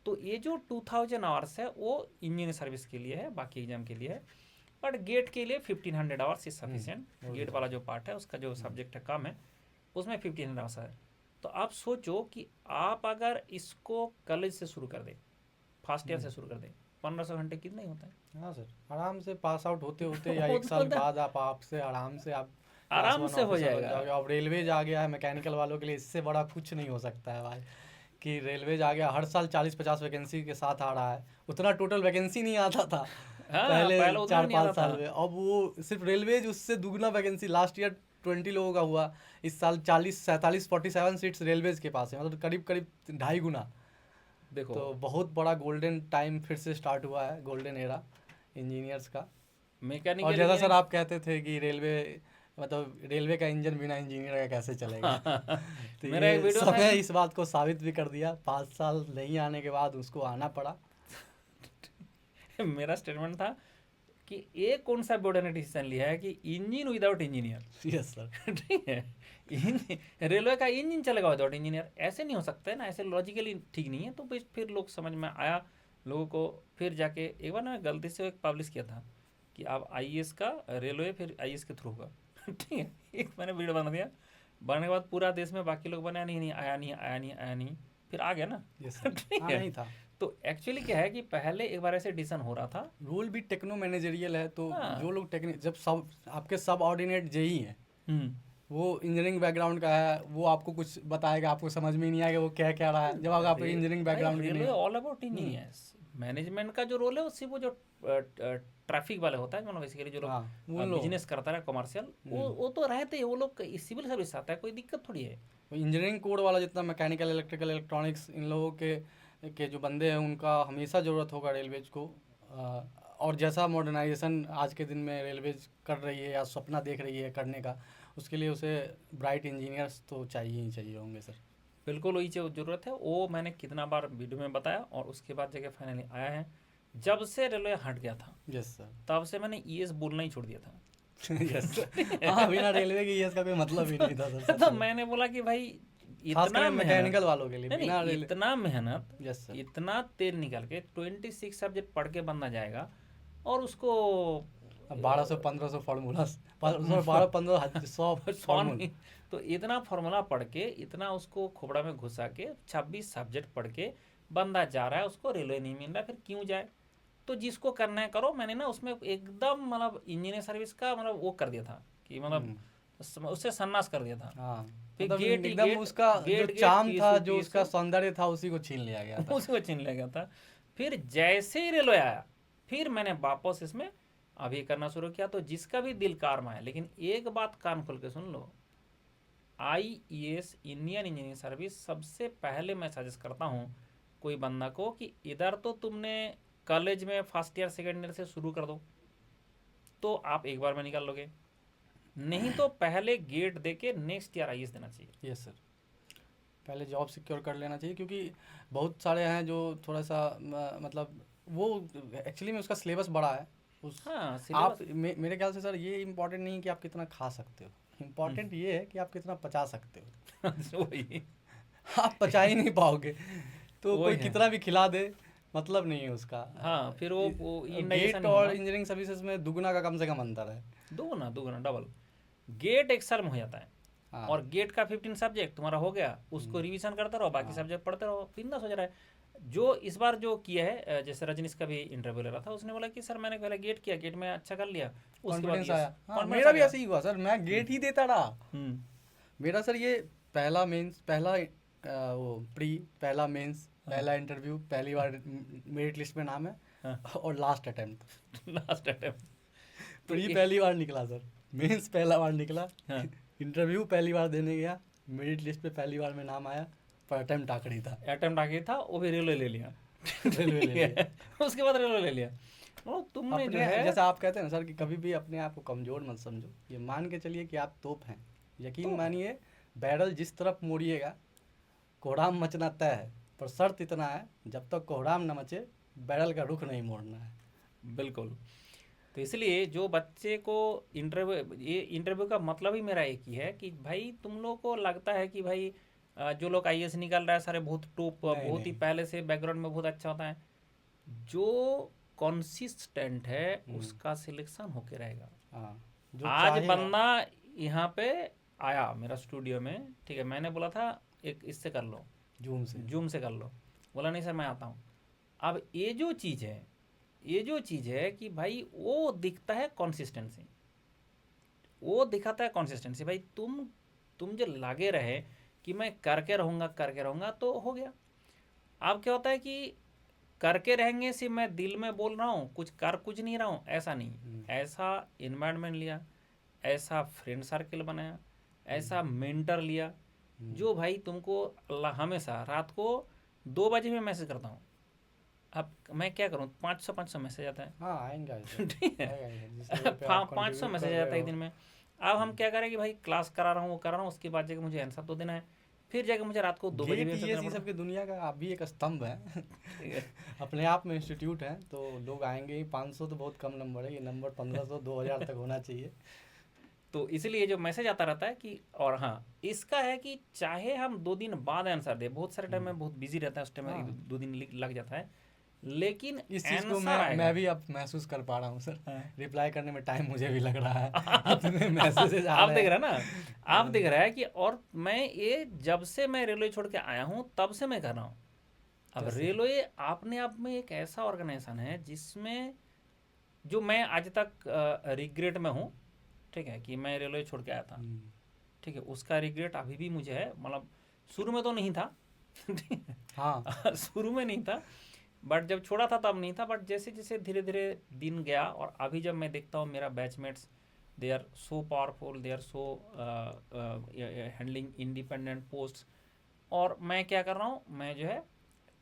B: तो ये जो 2000 आवर्स है वो इंजीनियर सर्विस के लिए है, बाकी एग्जाम के लिए है। बट गेट के लिए 1500 आवर्स इज सफिशिएंट। गेट वाला जो पार्ट है उसका जो सब्जेक्ट है कम है, उसमें 1500 आवर्स है। तो आप सोचो कि आप अगर इसको कॉलेज से शुरू कर दें, फर्स्ट ईयर से शुरू कर दें, 1500 घंटे कितना ही होता है।
A: हाँ सर, आराम से पास आउट होते होते या एक
B: होता
A: साल
B: होता
A: बाद आप आपसे आराम से आप
B: आराम
A: क्लास वन
B: से हो
A: ऑफिसर बन
B: जाएगा।
A: जाओगे। अब रेलवेज आ गया है मैकेनिकल वालों के लिए, इससे बड़ा कुछ नहीं हो सकता है भाई, कि रेलवेज आ गया हर साल 40-50 वैकेंसी के साथ आ रहा है। उतना टोटल वैकेंसी नहीं आता था
B: हाँ,
A: पहले
B: पहले उतना भी नहीं
A: 4-5
B: आता
A: साल
B: था।
A: में, अब वो सिर्फ रेलवेज उससे दुगना वैकेंसी, लास्ट ईयर 20 लोगों का हुआ, इस साल 47 सीट्स रेलवेज के पास है, मतलब करीब करीब 2.5 गुना।
B: देखो
A: तो बहुत बड़ा गोल्डन टाइम फिर से स्टार्ट हुआ है, गोल्डन एरा इंजीनियर्स का। और
B: मैकेनिकल
A: जैसा सर
B: इंजीनियरिंग
A: आप कहते थे कि रेलवे, मतलब रेलवे का इंजन बिना इंजीनियर का कैसे चलेगा तो
B: मेरा एक
A: ये
B: वीडियो था
A: समय इस बात को साबित भी कर दिया, 5 साल नहीं आने के बाद उसको आना पड़ा।
B: मेरा स्टेटमेंट था कि एक कौन सा बोर्ड ने डिसीजन लिया है कि engine without engineer.
A: Yes sir.
B: ठीक है, रेलवे का इंजन चलेगा विदाउट इंजीनियर, ऐसे नहीं हो सकता है ना, ऐसे लॉजिकली ठीक नहीं है। तो फिर लोग समझ में आया लोगों को। फिर जाके एक बार ना गलती से एक पब्लिश किया था कि आप आईएएस का रेलवे फिर आईएएस के थ्रू होगा। ठीक है, एक मैंने वीडियो बना दिया, बनने के बाद पूरा देश में बाकी लोग बनाया नहीं, नहीं आया नहीं आया नहीं आया नहीं, फिर आ गया ना।
A: यस सर,
B: ठीक
A: हाँ
B: है,
A: नहीं था।
B: तो एक्चुअली क्या है कि पहले एक बार ऐसे डिसीजन हो रहा था।
A: रोल भी टेक्नो मैनेजरियल है, तो
B: हाँ।
A: जो लोग टेक्निक, जब सब आपके सब ऑर्डिनेट जेई हैं,
B: हम्म
A: वो इंजीनियरिंग बैकग्राउंड का है, वो आपको कुछ बताएगा, आपको समझ में ही नहीं आएगा वो क्या कह रहा है, जब आप इंजीनियरिंग बैकग्राउंड के नहीं
B: रेलवे
A: हो।
B: All about engineers. मैनेजमेंट का जो रोल है वो सिर्फ वो जो ट्रैफिक वाले होता है, मतलब बेसिकली जो लोग
A: हाँ वो लोग
B: बिजनेस करता है कमर्शियल, वो तो रहते ही, वो लोग सिविल सर्विस आता है, कोई दिक्कत थोड़ी है।
A: इंजीनियरिंग कोड वाला जितना मैकेनिकल, इलेक्ट्रिकल, इलेक्ट्रॉनिक्स, इन लोगों के जो बंदे हैं उनका हमेशा ज़रूरत होगा रेलवेज को। और जैसा मॉडर्नाइजेशन आज के दिन में रेलवेज कर रही है या सपना देख रही है करने का, उसके लिए उसे ब्राइट इंजीनियर्स तो चाहिए ही चाहिए होंगे सर।
B: बिल्कुल वही जो ज़रूरत है, वो मैंने कितना बार वीडियो में बताया, और उसके बाद जगह फाइनली आया है। जब से रेलवे हट गया था
A: यस सर।
B: तब से मैंने ईएस बोलना ही छोड़ दिया था।
A: यस सर, हाँ बिना रेलवे के ये इसका कोई मतलब ही नहीं था सर।
B: तो मैंने बोला कि भाई
A: खास
B: इतना
A: कर
B: मेहनत,
A: मैकेनिकल वालों के लिए
B: नहीं
A: बिना
B: नहीं,
A: रेलवे।
B: इतना मेहनत,
A: यस सर।
B: इतना तेल निकल के 26 सब्जेक्ट पढ़ के बंदा जाएगा, और उसको
A: 1200-1500 फार्मूला, 1200-1500
B: सॉन
A: फार्मूला।
B: तो इतना फार्मूला पढ़ के, इतना उसको खोपड़ा में घुसा के 26 सब्जेक्ट पढ़ के बंदा जा रहा है, उसको रेलवे नहीं मिल रहा, फिर क्यों जाए। तो जिसको करना है करो। मैंने ना उसमें एकदम मतलब इंजीनियर सर्विस का मतलब वो कर दिया था कि मतलब उससे सन्नास कर दिया था।
A: हाँ
B: फिर
A: मतलब
B: गेट ही
A: एकदम
B: गेट,
A: उसका जो
B: गेट
A: चार्म था,
B: पीएसयू
A: जो उसका सौंदर्य था, उसी को छीन लिया गया था।
B: उसको छीन लिया गया था। फिर जैसे ही रेलवे आया, फिर मैंने वापस इसमें अभी करना शुरू किया। तो जिसका भी दिल कार में है, लेकिन एक बात कान खोल के सुन लो, आईईएस इंडियन इंजीनियरिंग सर्विस सबसे पहले मैं सजेस्ट करता हूँ कोई बंदा को कि इधर तो तुमने कॉलेज में फर्स्ट ईयर सेकेंड ईयर से शुरू कर दो, तो आप एक बार में निकाल लोगे, नहीं तो पहले गेट दे के नेक्स्ट ईयर आईएएस देना चाहिए।
A: यस सर, पहले जॉब सिक्योर कर लेना चाहिए, क्योंकि बहुत सारे हैं जो थोड़ा सा मतलब वो एक्चुअली में उसका सिलेबस बड़ा है। उस
B: हाँ
A: आप
B: सिलेबस
A: मेरे ख्याल से सर ये इम्पोर्टेंट नहीं है कि आप कितना खा सकते हो, इम्पोर्टेंट ये है कि आप कितना पचा सकते हो।
B: वही
A: आप पचा ही नहीं पाओगे तो
B: वही
A: कोई
B: है।
A: कितना भी खिला दे, मतलब नहीं है उसका।
B: हाँ, फिर वो
A: गेट
B: इंडाइजेशन
A: और
B: होगा।
A: इंजीनियरिंग सर्विसेज में दुगना का कम से कम अंतर है।
B: दोगुना दोगुना डबल। गेट एक साल में हो जाता है,
A: हाँ
B: और गेट का 15 सब्जेक्ट तुम्हारा हो गया, उसको रिवीजन करते रहो, बाकी सब्जेक्ट पढ़ते रहो, बिंदास हो जा रहा है। जो इस बार जो किया है, जैसे रजनीश का भी इंटरव्यू ले रहा था, उसने बोला कि सर मैंने पहले गेट किया, गेट में अच्छा कर लिया, उसके बाद
A: कॉन्फिडेंस
B: ये
A: आया। हाँ
B: confidence
A: मेरा
B: आ
A: भी
B: गया।
A: ऐसे ही हुआ सर, मैं गेट ही देता रहा।
B: हम्म,
A: मेरा सर ये पहला मेंस, पहला वो प्री, पहला मेंस, पहला इंटरव्यू, पहली बार मेरिट लिस्ट में नाम है,
B: हाँ।
A: और last attempt.
B: Last attempt.
A: Pre पहली बार निकला सर, मेंस पहला बार निकला,
B: हाँ।
A: इंटरव्यू पहली बार देने गया, मेरिट लिस्ट पे पहली बार में नाम आया, पर अटेम्प्ट आखिरी था।
B: अटेम्प्ट आगे था, वो भी रेलवे ले लिया।
A: रेलवे ले लिया।
B: उसके बाद रेलवे ले लिया। मतलब तुमने जो
A: अपने
B: है,
A: जैसा आप कहते हैं ना सर कि कभी भी अपने आप को कमजोर मत समझो, ये मान के चलिए कि आप तोप हैं। यकीन मानिए, बैरल जिस तरफ मोड़िएगा कोहराम मचना तय है, पर शर्त इतना है, जब तक कोहराम न मचे बैरल का रुख नहीं मोड़ना है।
B: बिल्कुल। तो इसलिए जो बच्चे को ये इंटरव्यू का मतलब ही मेरा एक ही है कि भाई तुम लोग को लगता है कि भाई जो लोग आईएएस निकल रहा है सारे बहुत टॉप, बहुत ही
A: नहीं।
B: पहले से बैकग्राउंड में बहुत अच्छा होता है। जो कंसिस्टेंट है उसका सिलेक्शन होके रहेगा।
A: हाँ, जो
B: आज
A: चाहेगा।
B: बंदा यहाँ पे आया मेरा स्टूडियो में, ठीक है, मैंने बोला था एक इससे कर लो, जूम से कर लो, बोला नहीं सर मैं आता हूँ। अब ये जो चीज़ है कि भाई वो दिखता है कंसिस्टेंसी, वो दिखाता है कंसिस्टेंसी। भाई तुम जो लगे रहे कि मैं करके रहूँगा तो हो गया। अब क्या होता है कि करके रहेंगे सिर्फ मैं दिल में बोल रहा हूँ, कुछ नहीं रहा हूँ, ऐसा नहीं। ऐसा इन्वायरमेंट लिया, ऐसा फ्रेंड सर्कल बनाया, ऐसा मेंटर लिया जो भाई तुमको हमेशा रात को 2 बजे में मैसेज करता हूँ। अब मैं क्या करूँ, 500 मैसेज आता है।
A: हाँ, आएंगे
B: ठीक है,
A: आएगा, जिस लेवल पे आप
B: 500
A: contribute
B: मैसेज
A: कर
B: आ जाता है
A: रहे
B: एक दिन
A: हो।
B: में। अब हम क्या करें कि भाई क्लास करा रहा हूँ, वो करा रहा हूँ, उसके बाद जाके मुझे आंसर तो देना है, फिर जाके मुझे रात को 2 बजे भी
A: गेट
B: आंसर
A: ये
B: देना
A: सी
B: पड़ता
A: सबकी दुनिया का आप भी एक स्तंभ है।
B: है। ठीक है।
A: अपने आप में इंस्टीट्यूट है, तो लोग आएंगे ही। 500 तो बहुत कम नंबर है, ये नंबर 1500 2000 तक होना चाहिए।
B: तो इसलिए जो मैसेज आता रहता है कि, और हाँ इसका है कि चाहे हम 2 दिन बाद आंसर दें, बहुत सारे टाइम में बहुत बिजी रहता है, उस टाइम में
A: हाँ,
B: 2 दिन लग जाता है, लेकिन
A: इस चीज़ को
B: आंसर
A: मैं
B: आएगा।
A: भी अब महसूस कर पा रहा हूँ सर।
B: हाँ।
A: रिप्लाई करने में टाइम मुझे भी लग रहा है। इतने मैसेजेस आ
B: आप
A: रहे
B: देख
A: हैं।
B: रहे हैं ना, आप देख रहे हैं कि, और मैं ये जब से मैं रेलवे छोड़ के आया हूँ तब से मैं कर रहा हूँ। अब
A: कैसे?
B: रेलवे अपने आप में एक ऐसा ऑर्गेनाइजेशन है जिसमें जो मैं आज तक रिग्रेट में हूँ, ठीक है, कि मैं रेलवे छोड़ के आया था, ठीक है, उसका रिग्रेट अभी भी मुझे है। मतलब शुरू में तो नहीं था, ठीक है,
A: हाँ,
B: शुरू में नहीं था, बट जब छोड़ा था तब नहीं था, बट जैसे जैसे धीरे धीरे दिन गया और अभी जब मैं देखता हूँ मेरा batchmates, they are so powerful, they are so handling independent post, और मैं क्या कर रहा हूँ, मैं जो है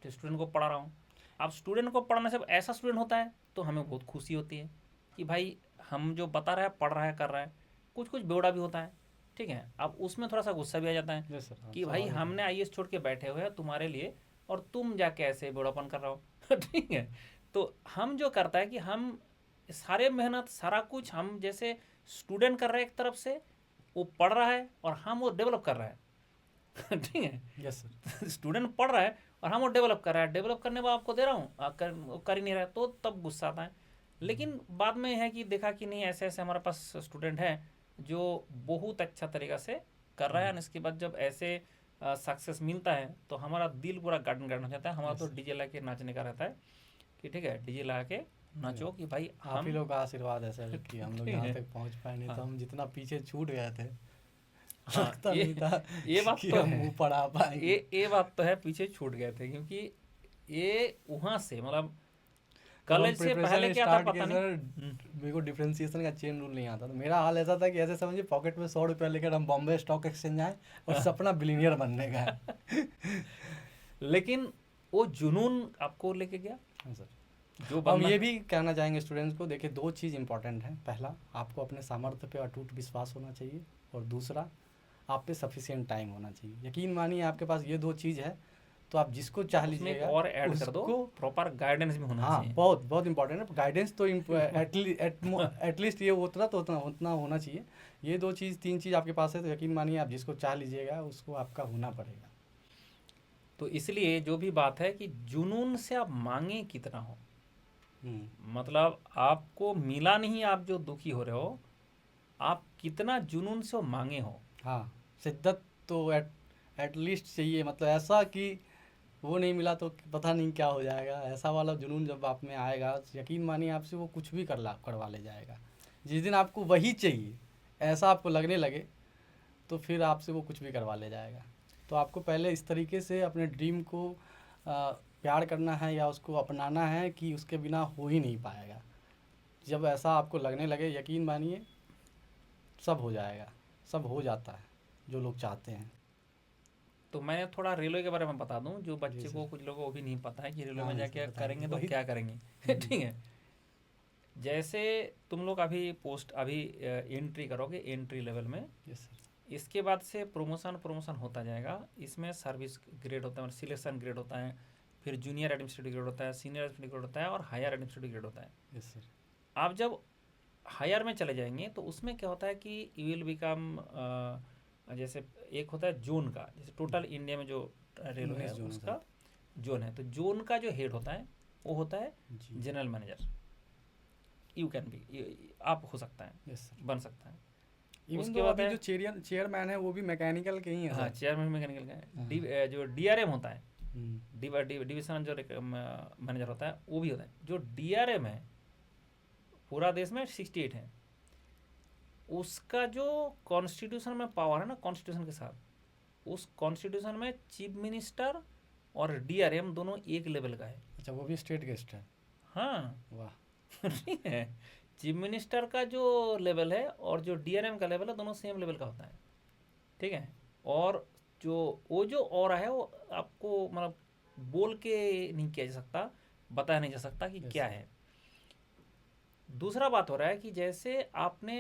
B: स्टूडेंट को पढ़ा रहा हूँ। अब स्टूडेंट को पढ़ाने से ऐसा स्टूडेंट होता है तो हमें बहुत खुशी होती है कि भाई हम जो बता रहा है, पढ़ रहा है, कर रहा है। कुछ कुछ बेवड़ा भी होता है, ठीक है, अब उसमें थोड़ा सा गुस्सा भी आ जाता है
A: यस सर, हाँ,
B: कि भाई
A: स्वाभाविक
B: हमने
A: है।
B: आईएएस छोड़ के बैठे हुए हैं तुम्हारे लिए और तुम जाके ऐसे बेवड़ापन कर रहे हो। ठीक है, तो हम जो करता है कि हम सारे मेहनत सारा कुछ हम जैसे स्टूडेंट कर रहे हैं एक तरफ से, वो पढ़ रहा है और हम वो डेवलप कर रहा है। ठीक है,
A: यस सर।
B: स्टूडेंट पढ़ रहा है और हम वो डेवलप कर रहा है, डेवलप करने में आपको दे रहा हूँ, कर ही नहीं रहा है, तो तब गुस्सा आता है। लेकिन बाद में है कि देखा कि नहीं, ऐसे ऐसे हमारे पास स्टूडेंट है जो बहुत अच्छा तरीका से कर रहा है, और इसके बाद जब ऐसे सक्सेस मिलता है तो हमारा दिल पूरा गार्डन गार्डन हो जाता है। हमारा तो डीजे ला के नाचने का रहता है कि ठीक है, डीजे ला के नाचो कि भाई
A: आप ही
B: हम।
A: लोग का आशीर्वाद है सर कि हम लोग
B: ठीक
A: यहाँ
B: है,
A: तक पहुँच पाए, नहीं तो
B: हाँ
A: हम जितना पीछे छूट गए थे,
B: हाँ,
A: लगता नहीं था
B: ये बात
A: कि
B: तो
A: हम
B: है,
A: ऊपर आ पाएंगे।
B: ये बात तो है, पीछे छूट गए थे, क्योंकि ये वहाँ से मतलब
A: जब हम
B: कॉलेज से पहले
A: प्रिपरेशन
B: क्या था
A: स्टार्ट
B: पता
A: किए
B: नहीं।
A: सर, मेरे को डिफरेंशिएशन का चेन रूल नहीं आता था। मेरा हाल ऐसा था कि ऐसे समझिए पॉकेट में 100 रुपया लेकर हम बॉम्बे स्टॉक एक्सचेंज आए और सपना बिलीनियर बनने का है।
B: लेकिन वो जुनून आपको लेके गया,
A: हाँ सर।
B: जो
A: हम
B: बंदा।
A: ये भी कहना चाहेंगे स्टूडेंट्स को, देखिए 2 चीज़ इंपॉर्टेंट है। पहला, आपको अपने सामर्थ्य पे अटूट विश्वास होना चाहिए, और दूसरा, आप पे सफिशिएंट टाइम होना चाहिए। यकीन मानिए आपके पास ये 2 चीज़ है तो आप जिसको चाह
B: उसमें एक
A: लीजिएगा
B: और ऐड कर दो,
A: उसको।
B: प्रॉपर गाइडेंस भी होना
A: हाँ,
B: चाहिए।
A: बहुत बहुत इंपॉर्टेंट है गाइडेंस तो। एटलीस्ट ये उतना तो उतना होना चाहिए। ये 2 चीज़ 3 चीज़ आपके पास है तो यकीन मानिए आप जिसको चाह लीजिएगा उसको आपका होना पड़ेगा।
B: तो इसलिए जो भी बात है कि जुनून से आप मांगे कितना हो, मतलब आपको मिला नहीं, आप जो दुखी हो रहे हो, आप कितना जुनून से मांगे हो।
A: हाँ, शिद्दत तो एटलीस्ट चाहिए, मतलब ऐसा कि वो नहीं मिला तो पता नहीं क्या हो जाएगा। ऐसा वाला जुनून जब आप में आएगा, यकीन मानिए आपसे वो कुछ भी करवा ले जाएगा। जिस दिन आपको वही चाहिए, ऐसा आपको लगने लगे, तो फिर आपसे वो कुछ भी करवा ले जाएगा। तो आपको पहले इस तरीके से अपने ड्रीम को प्यार करना है या उसको अपनाना है कि उसके बिना हो ही नहीं पाएगा। जब ऐसा आपको लगने लगे, यकीन मानिए सब हो जाएगा, सब हो जाता है जो लोग चाहते हैं।
B: तो मैं थोड़ा रेलवे के बारे में बता दूं, जो
A: जी
B: बच्चे
A: सर।
B: को, कुछ लोगों को भी नहीं पता है कि रेलवे
A: हाँ
B: में
A: जी
B: जाके
A: सर, बताइए
B: करेंगे तो
A: वही।
B: क्या करेंगे। ठीक है, जैसे तुम लोग अभी पोस्ट अभी एंट्री करोगे एंट्री लेवल में,
A: यस सर।
B: इसके बाद से प्रमोशन होता जाएगा। इसमें सर्विस ग्रेड होता है, सिलेक्शन ग्रेड होता है, फिर जूनियर एडमिनिस्ट्रेटिव ग्रेड होता है, सीनियर एडमिनिस्ट्रेटिव ग्रेड होता है, और हायर एडमिनिस्ट्रेटिव ग्रेड होता है।
A: Yes sir.
B: आप जब हायर में चले जाएंगे तो उसमें क्या होता है कि यू विल बिकम, जैसे एक होता है जोन का, जैसे टोटल इंडिया में जो रेलवे है
A: 19 जोन है
B: उसका जोन है, तो जोन का जो हेड होता है वो होता है
A: जी।
B: General manager. You can be, आप हो सकता है,
A: यस सर।
B: बन सकता है।
A: इवन
B: उसके
A: तो
B: बाद
A: अभी
B: है,
A: जो चेयरमैन है वो भी मैकेनिकल के ही है
B: हाँ
A: सर।
B: चेयरमैन मैकेनिकल का है।
A: हाँ।
B: जो डीआरएम होता है,
A: हम्म।
B: डिविजन जो मैनेजर होता है वो भी होता है। जो डीआरएम है पूरा देश में 68 है, उसका जो कॉन्स्टिट्यूशन में पावर है ना, कॉन्स्टिट्यूशन के साथ, उस कॉन्स्टिट्यूशन में चीफ मिनिस्टर और डीआरएम दोनों एक लेवल का है।
A: अच्छा, वो भी स्टेट गेस्ट है।
B: हाँ
A: वाह।
B: ठीक है, चीफ मिनिस्टर का जो लेवल है और जो डीआरएम का लेवल है दोनों सेम लेवल का होता है। ठीक है, और जो वो जो और है वो आपको मतलब बोल के नहीं किया जा सकता, बताया नहीं जा सकता कि
A: Yes,
B: क्या
A: sir.
B: है। दूसरा बात हो रहा है कि जैसे आपने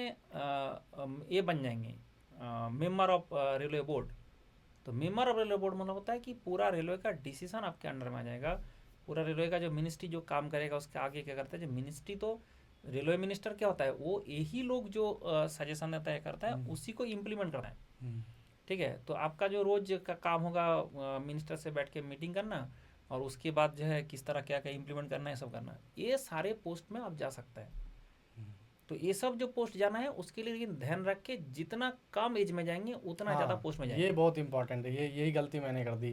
B: ये बन जाएंगे मेंबर ऑफ रेलवे बोर्ड। तो मेंबर ऑफ रेलवे बोर्ड मतलब होता है कि पूरा रेलवे का डिसीजन आपके अंडर में आ जाएगा। पूरा रेलवे का जो मिनिस्ट्री जो काम करेगा उसके आगे क्या करता है, जो मिनिस्ट्री तो रेलवे मिनिस्टर क्या होता है, वो यही लोग जो सजेशन देता है करता है उसी को इम्प्लीमेंट करना है।
A: हम्म।
B: ठीक है, तो आपका जो रोज का काम होगा मिनिस्टर से बैठ के मीटिंग करना, और उसके बाद जो है किस तरह क्या क्या इम्प्लीमेंट करना है सब करना, ये सारे पोस्ट में आप जा सकते हैं। तो ये सब जो पोस्ट जाना है उसके लिए लेकिन ध्यान रख के जितना कम एज में जाएंगे उतना ज़्यादा
A: हाँ,
B: पोस्ट में
A: ये
B: जाएंगे।
A: बहुत इंपॉर्टेंट है। ये यही गलती मैंने कर दी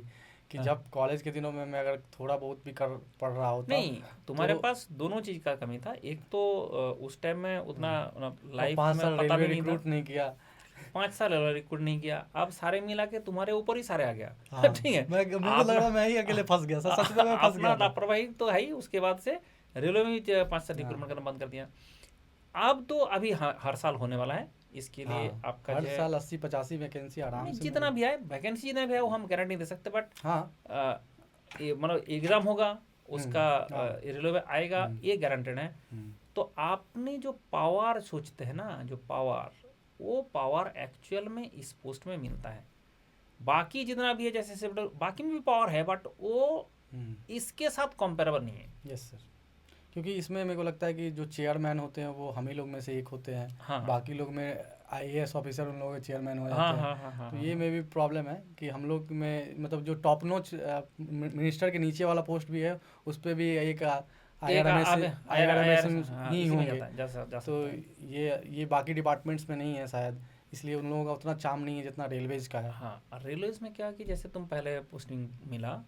A: कि
B: हाँ।
A: जब कॉलेज के दिनों में मैं अगर थोड़ा बहुत भी कर पढ़ रहा होता
B: नहीं, तुम्हारे
A: तो
B: पास दोनों चीज़ का कमी था। एक तो उस टाइम में उतना
A: और
B: लाइफ
A: 5
B: में
A: साल
B: पता
A: रेलवे
B: भी नहीं था।
A: रिक्रूट नहीं किया।
B: 5 साल रिक्रूट नहीं किया, अब सारे मिला के तुम्हारे ऊपर ही सारे आ गया
A: हाँ,
B: ठीक है,
A: मैं मेरे को लग रहा मैं ही अकेले फंस गया सर, सच में मैं फंस
B: अपना
A: गया था।
B: लापरवाही तो है ही। उसके बाद से रेलवे में भी 5 साल रिक्रूटमेंट
A: हाँ।
B: करना बंद कर दिया। अब तो अभी हर साल होने वाला है, इसके लिए
A: हाँ,
B: आपका
A: हर
B: जो है
A: साल 80-85 वैकेंसी आराम
B: नहीं,
A: से
B: जितना
A: मिलेगी।
B: भी आए वैकेंसी जितना भी आए वो हम गारंटी नहीं दे सकते, बट
A: हाँ।
B: ये मतलब एग्ज़ाम होगा उसका
A: हाँ।
B: रेलवे में आएगा,
A: हम्म।
B: ये गारंटेड है।
A: हम्म।
B: तो आपने जो पावर सोचते हैं ना, जो पावर, वो पावर एक्चुअल में इस पोस्ट में मिलता है। बाकी जितना भी है जैसे सिविल, बाकी में भी पावर है बट वो
A: हम्म।
B: इसके साथ कंपेरेबल नहीं है।
A: Yes sir. क्योंकि इसमें मेरे को लगता है कि जो चेयरमैन होते हैं वो हम ही लोग में से एक होते हैं।
B: हाँ
A: बाकी लोग में आईएएस ऑफिसर उन लोगों के चेयरमैन हो
B: हाँ
A: जाते हैं।
B: हाँ हाँ हाँ
A: तो
B: हाँ
A: ये
B: हाँ।
A: में भी प्रॉब्लम है कि हम लोग में मतलब जो टॉप नोच मिनिस्टर के नीचे वाला पोस्ट भी है उस पर भी एक
B: एक अब
A: IRMS
B: हाँ,
A: ही
B: इसी में
A: होंगे।
B: जाता है, जा
A: तो
B: सकता है।
A: ये बाकी डिपार्टमेंट्स में नहीं है शायद, इसलिए उन लोगों का उतना चार्म नहीं है जितना रेलवेज का है।
B: हाँ, रेलवेज में क्या है कि जैसे तुम पहले पोस्टिंग मिला,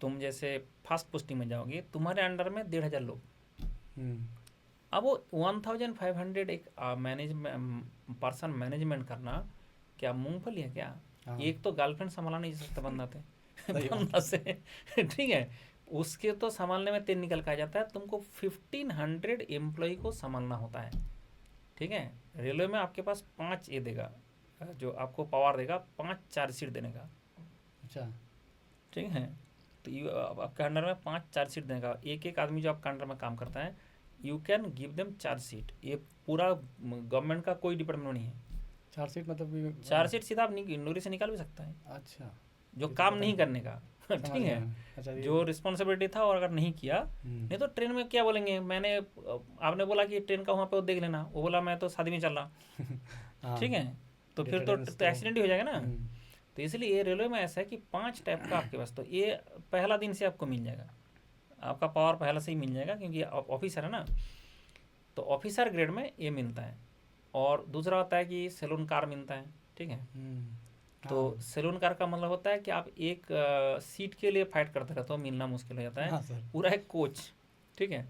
B: तुम जैसे फर्स्ट पोस्टिंग में जाओगे, तुम्हारे अंडर में 1,500 लोग।
A: हम्म।
B: अब वो 1,500 एक पर्सन मैनेजमेंट करना क्या मूंगफली है क्या?
A: हाँ,
B: एक तो गर्लफ्रेंड संभाला नहीं जा सकता बंदा थे
A: सही बात।
B: बंदा से ठीक है, उसके तो संभालने में 3 निकल के आ जाता है। तुमको 1,500 एम्प्लॉय को संभालना होता है। ठीक है, रेलवे में आपके पास 5 ये देगा, जो आपको पावर देगा 5 चार्जशीट देने का।
A: अच्छा।
B: ठीक है, तो आपके अंडर में 5 चार्जशीट देने का, एक एक आदमी जो आपके अंडर में काम करता है, you can give them chargesheet. ये पूरा गवर्नमेंट का कोई डिपार्टमेंट नहीं है।
A: चार्जशीट मतलब
B: चार्जशीट सीधा आप नौकरी से निकाल भी सकता है,
A: अच्छा,
B: जो
A: ये तो
B: काम
A: पता
B: नहीं
A: नहीं।
B: करने का
A: समझ
B: ठीक
A: गया
B: है,
A: मैं। अच्छा, ये
B: जो रिस्पॉन्सिबिलिटी था और अगर नहीं किया, नहीं तो ट्रेन में क्या बोलेंगे, मैंने आपने बोला कि ट्रेन का वहाँ पे वो देख लेना, वो बोला मैं तो शादी में चल रहा।
A: हाँ,
B: ठीक है, तो फिर
A: डिटेरेंस
B: तो एक्सीडेंट ही हो जाएगा ना।
A: हम्म।
B: तो इसलिए ये रेलवे में ऐसा है कि 5 टाइप का आपके पास, तो ये पहला दिन से आपको मिल जाएगा, आपका पावर पहले से ही मिल जाएगा क्योंकि आप ऑफिसर है ना। तो ऑफिसर ग्रेड में ये मिलता है। और दूसरा होता है कि सैलून कार मिलता है। ठीक है, तो
A: हाँ।
B: सैलून कार का मतलब होता है कि आप एक सीट के लिए फाइट करते रहते हो, मिलना मुश्किल हो जाता है।
A: हाँ सर।
B: पूरा एक कोच। ठीक है,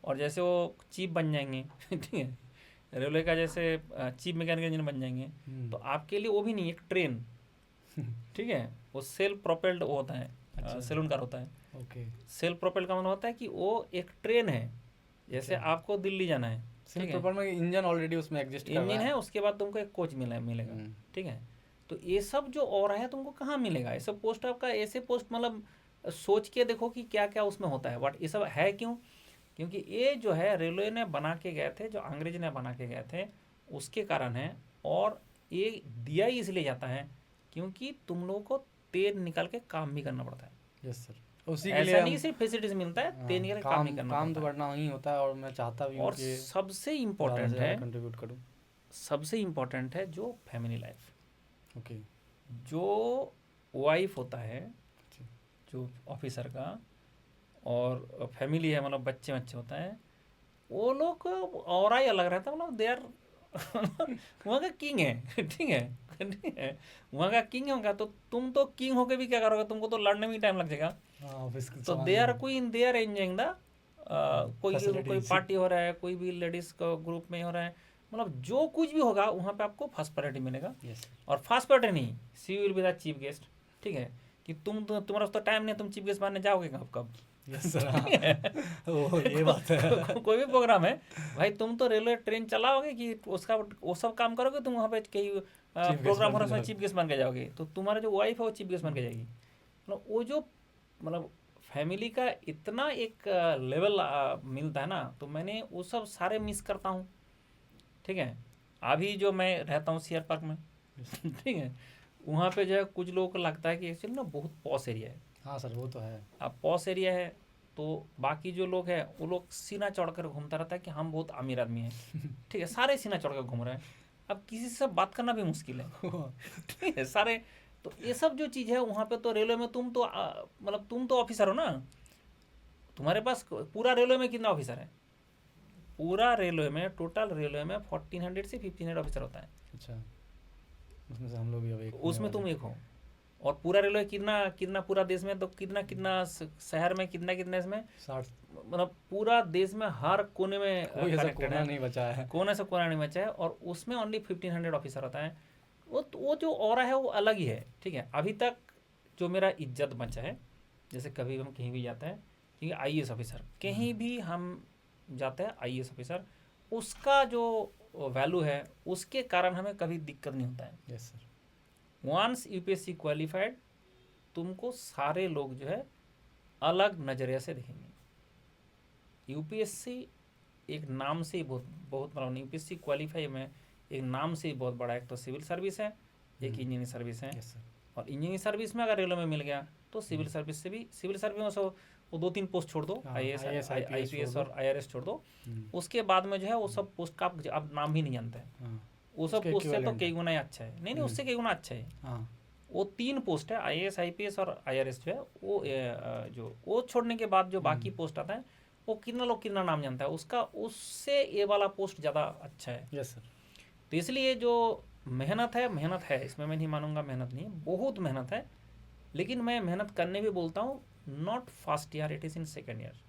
B: और जैसे वो चीफ बन जाएंगे ठीक है, रेलवे का जैसे चीफ मैकेनिकल इंजीनियर बन जाएंगे, तो आपके लिए वो भी नहीं, एक ट्रेन। ठीक है, वो सेल्फ प्रोपेल्ड वो होता है,
A: अच्छा।
B: सैलून कार होता है।
A: ओके।
B: सेल्फ प्रोपेल्ड का मतलब होता है कि वो एक ट्रेन है, जैसे
A: अच्छा।
B: आपको दिल्ली जाना है। ठीक
A: सिर्फ
B: है,
A: पेपर में इंजन ऑलरेडी उसमें एग्जिस्ट कर रहा
B: इंजन है, उसके बाद तुमको एक कोच मिलेगा।
A: हम्म।
B: ठीक है, तो ये सब जो और है तुमको कहाँ मिलेगा, ये सब पोस्ट आपका, ऐसे पोस्ट मतलब सोच के देखो कि क्या क्या उसमें होता है। बट ये सब है क्यों? क्योंकि ये जो है रेलवे ने बना के गए थे, जो अंग्रेज ने बना के गए थे, उसके कारण है। और ये दिया ही इसलिए जाता है क्योंकि तुम लोगों को तेल निकाल के काम भी करना पड़ता है।
A: यस सर, उसी के लिए
B: ऐसा
A: हम
B: नहीं सिर्फ फैसिलिटीज मिलता है,
A: हाँ,
B: तेल निकाल के काम ही करना
A: काम तो
B: पड़ता है।
A: बढ़ना ही होता है और मैं चाहता भी हूँ
B: और
A: कि
B: सबसे
A: ज़्यादा से
B: इम्पोर्टेंट
A: ज़्यादा
B: है,
A: कंट्रीब्यूट करूँ।
B: सबसे इम्पोर्टेंट है जो फैमिली लाइफ।
A: ओके।
B: जो वाइफ होता है
A: अच्छा।
B: जो ऑफिसर का, और फैमिली है, मतलब बच्चे बच्चे होते हैं, वो लोग को और ही अलग रहता है, मतलब दे आर वहाँ का किंग है। ठीक है, ठीक है, वहाँ का किंग है उनका। तो तुम तो किंग होके भी क्या करोगे, तुमको तो लड़ने में ही टाइम लग जाएगा।
A: हाँ, ऑफिस के
B: तो
A: सामान
B: दे आर
A: में
B: queen, they are enjoying the कोई कोई
A: फैसिलिटीज।
B: पार्टी हो रहा है, कोई भी लेडीज का ग्रुप में हो रहा है, मतलब जो कुछ भी होगा वहाँ पे आपको फर्स्ट प्रायोरिटी मिलेगा।
A: यस
B: और फर्स्ट प्रायोरिटी नहीं, she will be the chief guest. ठीक है, कि तुम्हारा तो टाइम नहीं, तुम चीफ गेस्ट बनने जाओगे कब कब।
A: Yes sir. हाँ,
B: ठीक है।
A: वो ये बात है।
B: कोई भी प्रोग्राम है भाई, तुम तो रेलवे ट्रेन चलाओगे कि उसका वो सब काम करोगे, तुम वहाँ पे कहीं
A: चीफ गेस्ट
B: प्रोग्राम हो रहा
A: बन
B: है उसमें
A: के
B: चीफ गेस्ट बन के जाओगे, तो तुम्हारा जो वाइफ है वो चीफ गेस्ट बन के जाएगी। मतलब वो जो, मतलब फैमिली का इतना एक लेवल मिलता है ना, तो मैंने वो सब सारे मिस करता हूँ। ठीक है, अभी जो मैं रहता हूँ सीआर पार्क में, ठीक है, वहाँ पे जो है कुछ लोगों को लगता है कि एक्चुअली ना बहुत पॉश एरिया है।
A: हाँ सर, वो तो है।
B: अब पॉश एरिया है तो बाकी जो लोग हैं वो लोग सीना चढ़कर घूमता रहता है कि हम बहुत अमीर आदमी हैं। ठीक है, सारे सीना चढ़कर घूम रहे हैं, अब किसी से बात करना भी मुश्किल है। ठीक है, सारे। तो ये सब जो चीज़ है वहाँ पे, तो रेलवे में तुम तो मतलब तुम तो ऑफिसर हो ना, तुम्हारे पास पूरा रेलवे में कितना ऑफिसर है? पूरा रेलवे में, टोटल रेलवे में 1400 से 1500 ऑफिसर होता है।
A: अच्छा, उसमें से हम लोग भी अब एक होने
B: उसमें तुम
A: वाले।
B: एक हो। और पूरा रेलवे कितना कितना पूरा देश में, तो कितना कितना शहर में, कितना कितना इसमें,
A: 60।
B: मतलब पूरा देश में हर कोने में
A: कोई ऐसा
B: कनेक्टेड
A: कोना
B: है,
A: नहीं बचा है।
B: कोने से कोना नहीं बचा है। और उसमें ओनली 1500 ऑफिसर होता है। वो जो ऑरा है वो अलग ही है। ठीक है, अभी तक जो मेरा इज्जत बचा है, जैसे कभी हम कहीं भी जाते हैं, ठीक है, आईएएस ऑफिसर, कहीं भी हम जाते हैं आईएएस ऑफिसर, उसका जो वैल्यू है उसके कारण हमें कभी दिक्कत नहीं होता है।
A: Yes sir.
B: Once UPSC qualified, तुमको सारे लोग जो है अलग नज़रिए से देखेंगे। यूपीएससी एक नाम से ही बहुत बहुत बड़ा, यूपीएससी क्वालिफाई में एक नाम से ही बहुत बड़ा, एक तो सिविल सर्विस है, एक इंजीनियरिंग सर्विस है।
A: Yes sir.
B: और इंजीनियरिंग सर्विस में अगर रेलवे में मिल गया तो सिविल सर्विस से भी, सिविल सर्विस में सो वो 2-3 पोस्ट छोड़ दो,
A: हाँ,
B: आईएएस,
A: IAS, IPS
B: आईपीएस
A: छोड़
B: और आईआरएस छोड़ दो,
A: हम्म,
B: उसके बाद में जो है वो सब पोस्ट का आप नाम ही नहीं जानते हैं।
A: हाँ,
B: वो सब
A: उसके
B: पोस्ट से तो
A: इक्विवेलेंट
B: कई
A: है।
B: गुना ही अच्छा है। नहीं नहीं, उससे कई गुना अच्छा है।
A: हाँ।
B: वो 3 पोस्ट है, आईएएस, आईपीएस और आईआरएस जो है, वो जो वो छोड़ने के बाद जो बाकी पोस्ट आता है, वो कितना लोग कितना नाम जानता है उसका, उससे ये वाला पोस्ट ज़्यादा अच्छा है।
A: Yes sir.
B: तो इसलिए जो मेहनत है, मेहनत है इसमें, मैं नहीं मानूंगा मेहनत नहीं है, बहुत मेहनत है। लेकिन मैं मेहनत करने भी बोलता हूँ, not first year, it is in second year.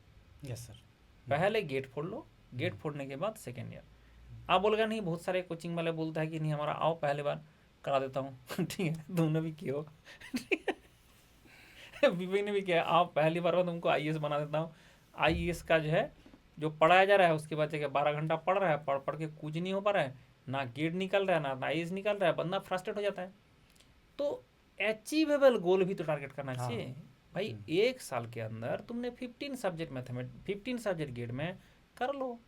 A: Yes sir.
B: पहले गेट फोड़ लो, गेट फोड़ने के बाद सेकेंड ईयर। आप बोलेगा नहीं, बहुत सारे कोचिंग वाले बोलता है कि नहीं हमारा आओ पहले बार करा देता हूँ। ठीक है, तुमने भी किया हो। विवेक ने भी किया, आप पहली बार में तुमको आईएएस बना देता हूँ। आईएएस का जो है जो पढ़ाया जा रहा है, उसके बाद जगह 12 घंटा पढ़ रहा है, पढ़ पढ़ के कुछ नहीं हो पा रहा है, ना गेट निकल रहा है, ना आईएएस निकल रहा है, बंदा फ्रस्ट्रेट हो जाता है। तो अचीवेबल गोल भी तो टारगेट करना
A: हाँ।
B: चाहिए भाई। एक साल के अंदर तुमने 15 सब्जेक्ट मैथमेटिक्स, 15 सब्जेक्ट गेट में कर लो,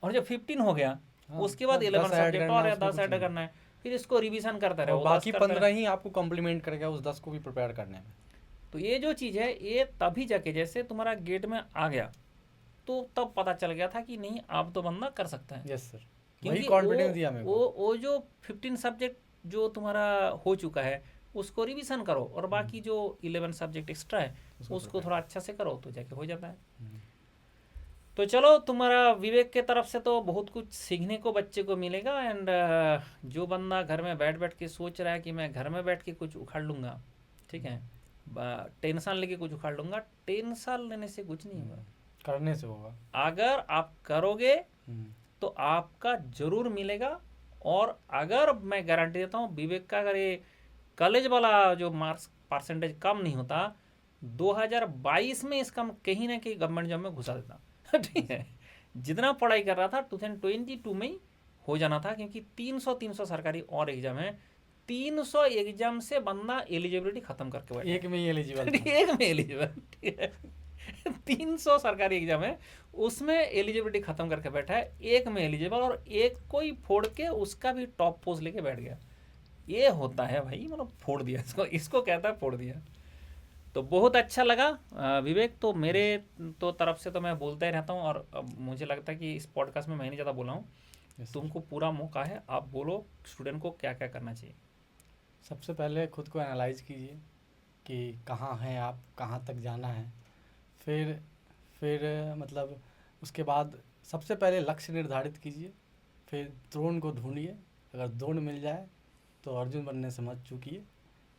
B: और जब 15 हो गया
A: हाँ,
B: उसके बाद
A: बस
B: 11
A: 10 ऐड
B: सब्जेक्ट
A: करना
B: और
A: है,
B: या
A: उसमें
B: 10
A: कुछ
B: ऐड
A: नहीं।
B: करना है, फिर इसको रिवीजन करता रहे,
A: और
B: वो 10
A: बाकी
B: करता
A: 15
B: रहे।
A: ही आपको कॉम्प्लीमेंट करेगा उस 10 को भी प्रिपेयर करने में।
B: तो ये जो चीज़ है, ये तभी जाके जैसे तुम्हारा गेट में आ गया तो तब पता चल गया था कि नहीं, आप तो बंदा कर सकता है।
A: Yes sir. वही
B: क्योंकि
A: कॉन्फिडेंस दिया मेरे को।
B: वो जो 15 सब्जेक्ट जो तुम्हारा हो चुका है उसको रिवीजन करो, और बाकी जो 11 सब्जेक्ट एक्स्ट्रा है उसको थोड़ा अच्छा से करो, तो जाके हो जाता है। तो चलो, तुम्हारा विवेक के तरफ से तो बहुत कुछ सीखने को बच्चे को मिलेगा। एंड जो बंदा घर में बैठ बैठ के सोच रहा है कि मैं घर में बैठ के कुछ उखाड़ लूँगा, ठीक है, टेंशन लेके कुछ उखाड़ लूँगा, टेंशन लेने से कुछ नहीं होगा।
A: करने से होगा।
B: अगर आप करोगे तो आपका जरूर मिलेगा। और अगर मैं गारंटी देता हूँ, विवेक का अगर ये कॉलेज वाला जो मार्क्स परसेंटेज कम नहीं होता, 2022 में इसका कहीं ना कहीं गवर्नमेंट जॉब में घुसा देता। ठीक है, जितना पढ़ाई कर रहा था 2022 में ही हो जाना था, क्योंकि 300 सरकारी और एग्जाम है। 300 एग्जाम से बंदा एलिजिबिलिटी खत्म करके बैठा है।
A: एक में ही एलिजिबल।
B: एक में एलिजिबल, ठीक है। 300 सरकारी एग्जाम है, उसमें एलिजिबिलिटी खत्म करके बैठा है, एक में एलिजिबल, और एक कोई फोड़ के उसका भी टॉप पोस्ट लेके बैठ गया। ये होता है भाई, मतलब फोड़ दिया इसको, इसको कहता है फोड़ दिया। तो बहुत अच्छा लगा विवेक। तो मेरे तो तरफ से तो मैं बोलता ही रहता हूँ, और अब मुझे लगता है कि इस पॉडकास्ट में मैं नहीं ज़्यादा बोला हूँ। तुमको पूरा मौका है, आप बोलो स्टूडेंट को क्या क्या करना चाहिए।
A: सबसे पहले खुद को एनालाइज कीजिए कि कहाँ हैं आप, कहाँ तक जाना है। फिर मतलब उसके बाद सबसे पहले लक्ष्य निर्धारित कीजिए, फिर द्रोण को ढूंढिए, अगर द्रोण मिल जाए तो अर्जुन बनने से मत चूकिए।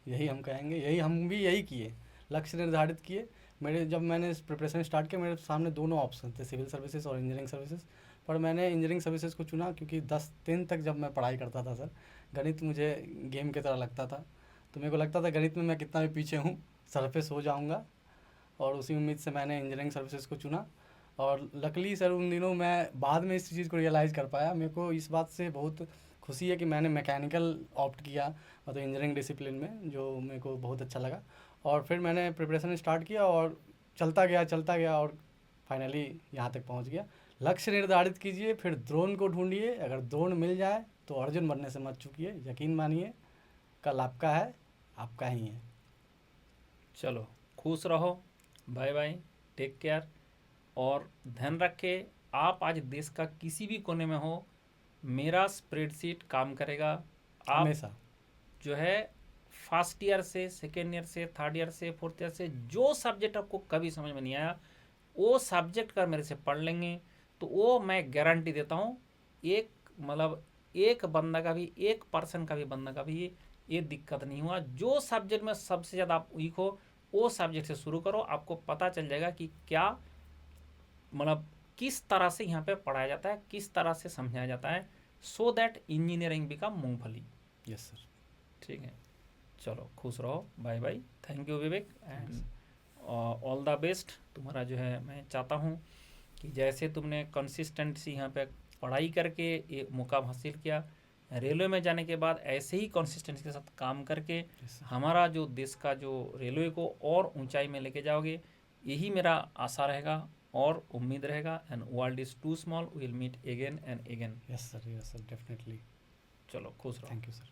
A: यही हम कहेंगे, यही हम भी यही किए, लक्ष्य निर्धारित किए। जब मैंने प्रिपरेशन स्टार्ट किया, मेरे सामने दोनों ऑप्शन थे, सिविल सर्विसेज और इंजीनियरिंग सर्विसेज। पर मैंने इंजीनियरिंग सर्विसेज को चुना क्योंकि 10 तक जब मैं पढ़ाई करता था सर, गणित मुझे गेम की तरह लगता था। तो मेरे को लगता था गणित में मैं कितना भी पीछे हूँ सरफेस हो जाऊँगा, और उसी उम्मीद से मैंने इंजीनियरिंग सर्विसेज को चुना। और लकली सर उन दिनों मैं बाद में इस चीज़ को रियलाइज़ कर पाया। मेरे को इस बात से बहुत खुशी है कि मैंने मैकेनिकल ऑप्ट किया, मतलब इंजीनियरिंग डिसिप्लिन में, जो मेरे को बहुत अच्छा लगा। और फिर मैंने प्रिपरेशन स्टार्ट किया और चलता गया और फाइनली यहाँ तक पहुँच गया। लक्ष्य निर्धारित कीजिए, फिर द्रोण को ढूंढिए, अगर द्रोण मिल जाए तो अर्जुन बनने से मत चूकिए। यकीन मानिए कल आपका है, आपका ही है।
B: चलो खुश रहो, बाय बाय, टेक केयर। और ध्यान रखे, आप आज देश का किसी भी कोने में हो, मेरा स्प्रेडशीट काम करेगा। आप
A: हमेशा
B: जो है फर्स्ट ईयर से, सेकेंड ईयर से, थर्ड ईयर से, फोर्थ ईयर से, जो सब्जेक्ट आपको कभी समझ में नहीं आया, वो सब्जेक्ट का मेरे से पढ़ लेंगे तो वो मैं गारंटी देता हूँ, एक मतलब एक बंदा का भी, 1% का भी बंदा का भी ये दिक्कत नहीं हुआ। जो सब्जेक्ट में सबसे ज़्यादा आप वीक हो, वो सब्जेक्ट से शुरू करो, आपको पता चल जाएगा कि क्या मतलब किस तरह से यहाँ पे पढ़ाया जाता है, किस तरह से समझाया जाता है, सो दैट इंजीनियरिंग बिकम मूंगफली।
A: Yes sir.
B: ठीक है, चलो खुश रहो, bye bye, thank you Vivek, and all the best. तुम्हारा जो है मैं चाहता हूँ कि जैसे तुमने कंसिस्टेंसी यहाँ पे पढ़ाई करके ये मुकाम हासिल किया, रेलवे में जाने के बाद ऐसे ही कंसिस्टेंसी के साथ काम करके हमारा जो देश का जो रेलवे को और ऊंचाई में लेके जाओगे, यही मेरा आशा रहेगा और उम्मीद रहेगा। And world is too small, will meet again and again.
A: Yes sir, definitely.
B: चलो खुश रहो।
A: Thank you sir.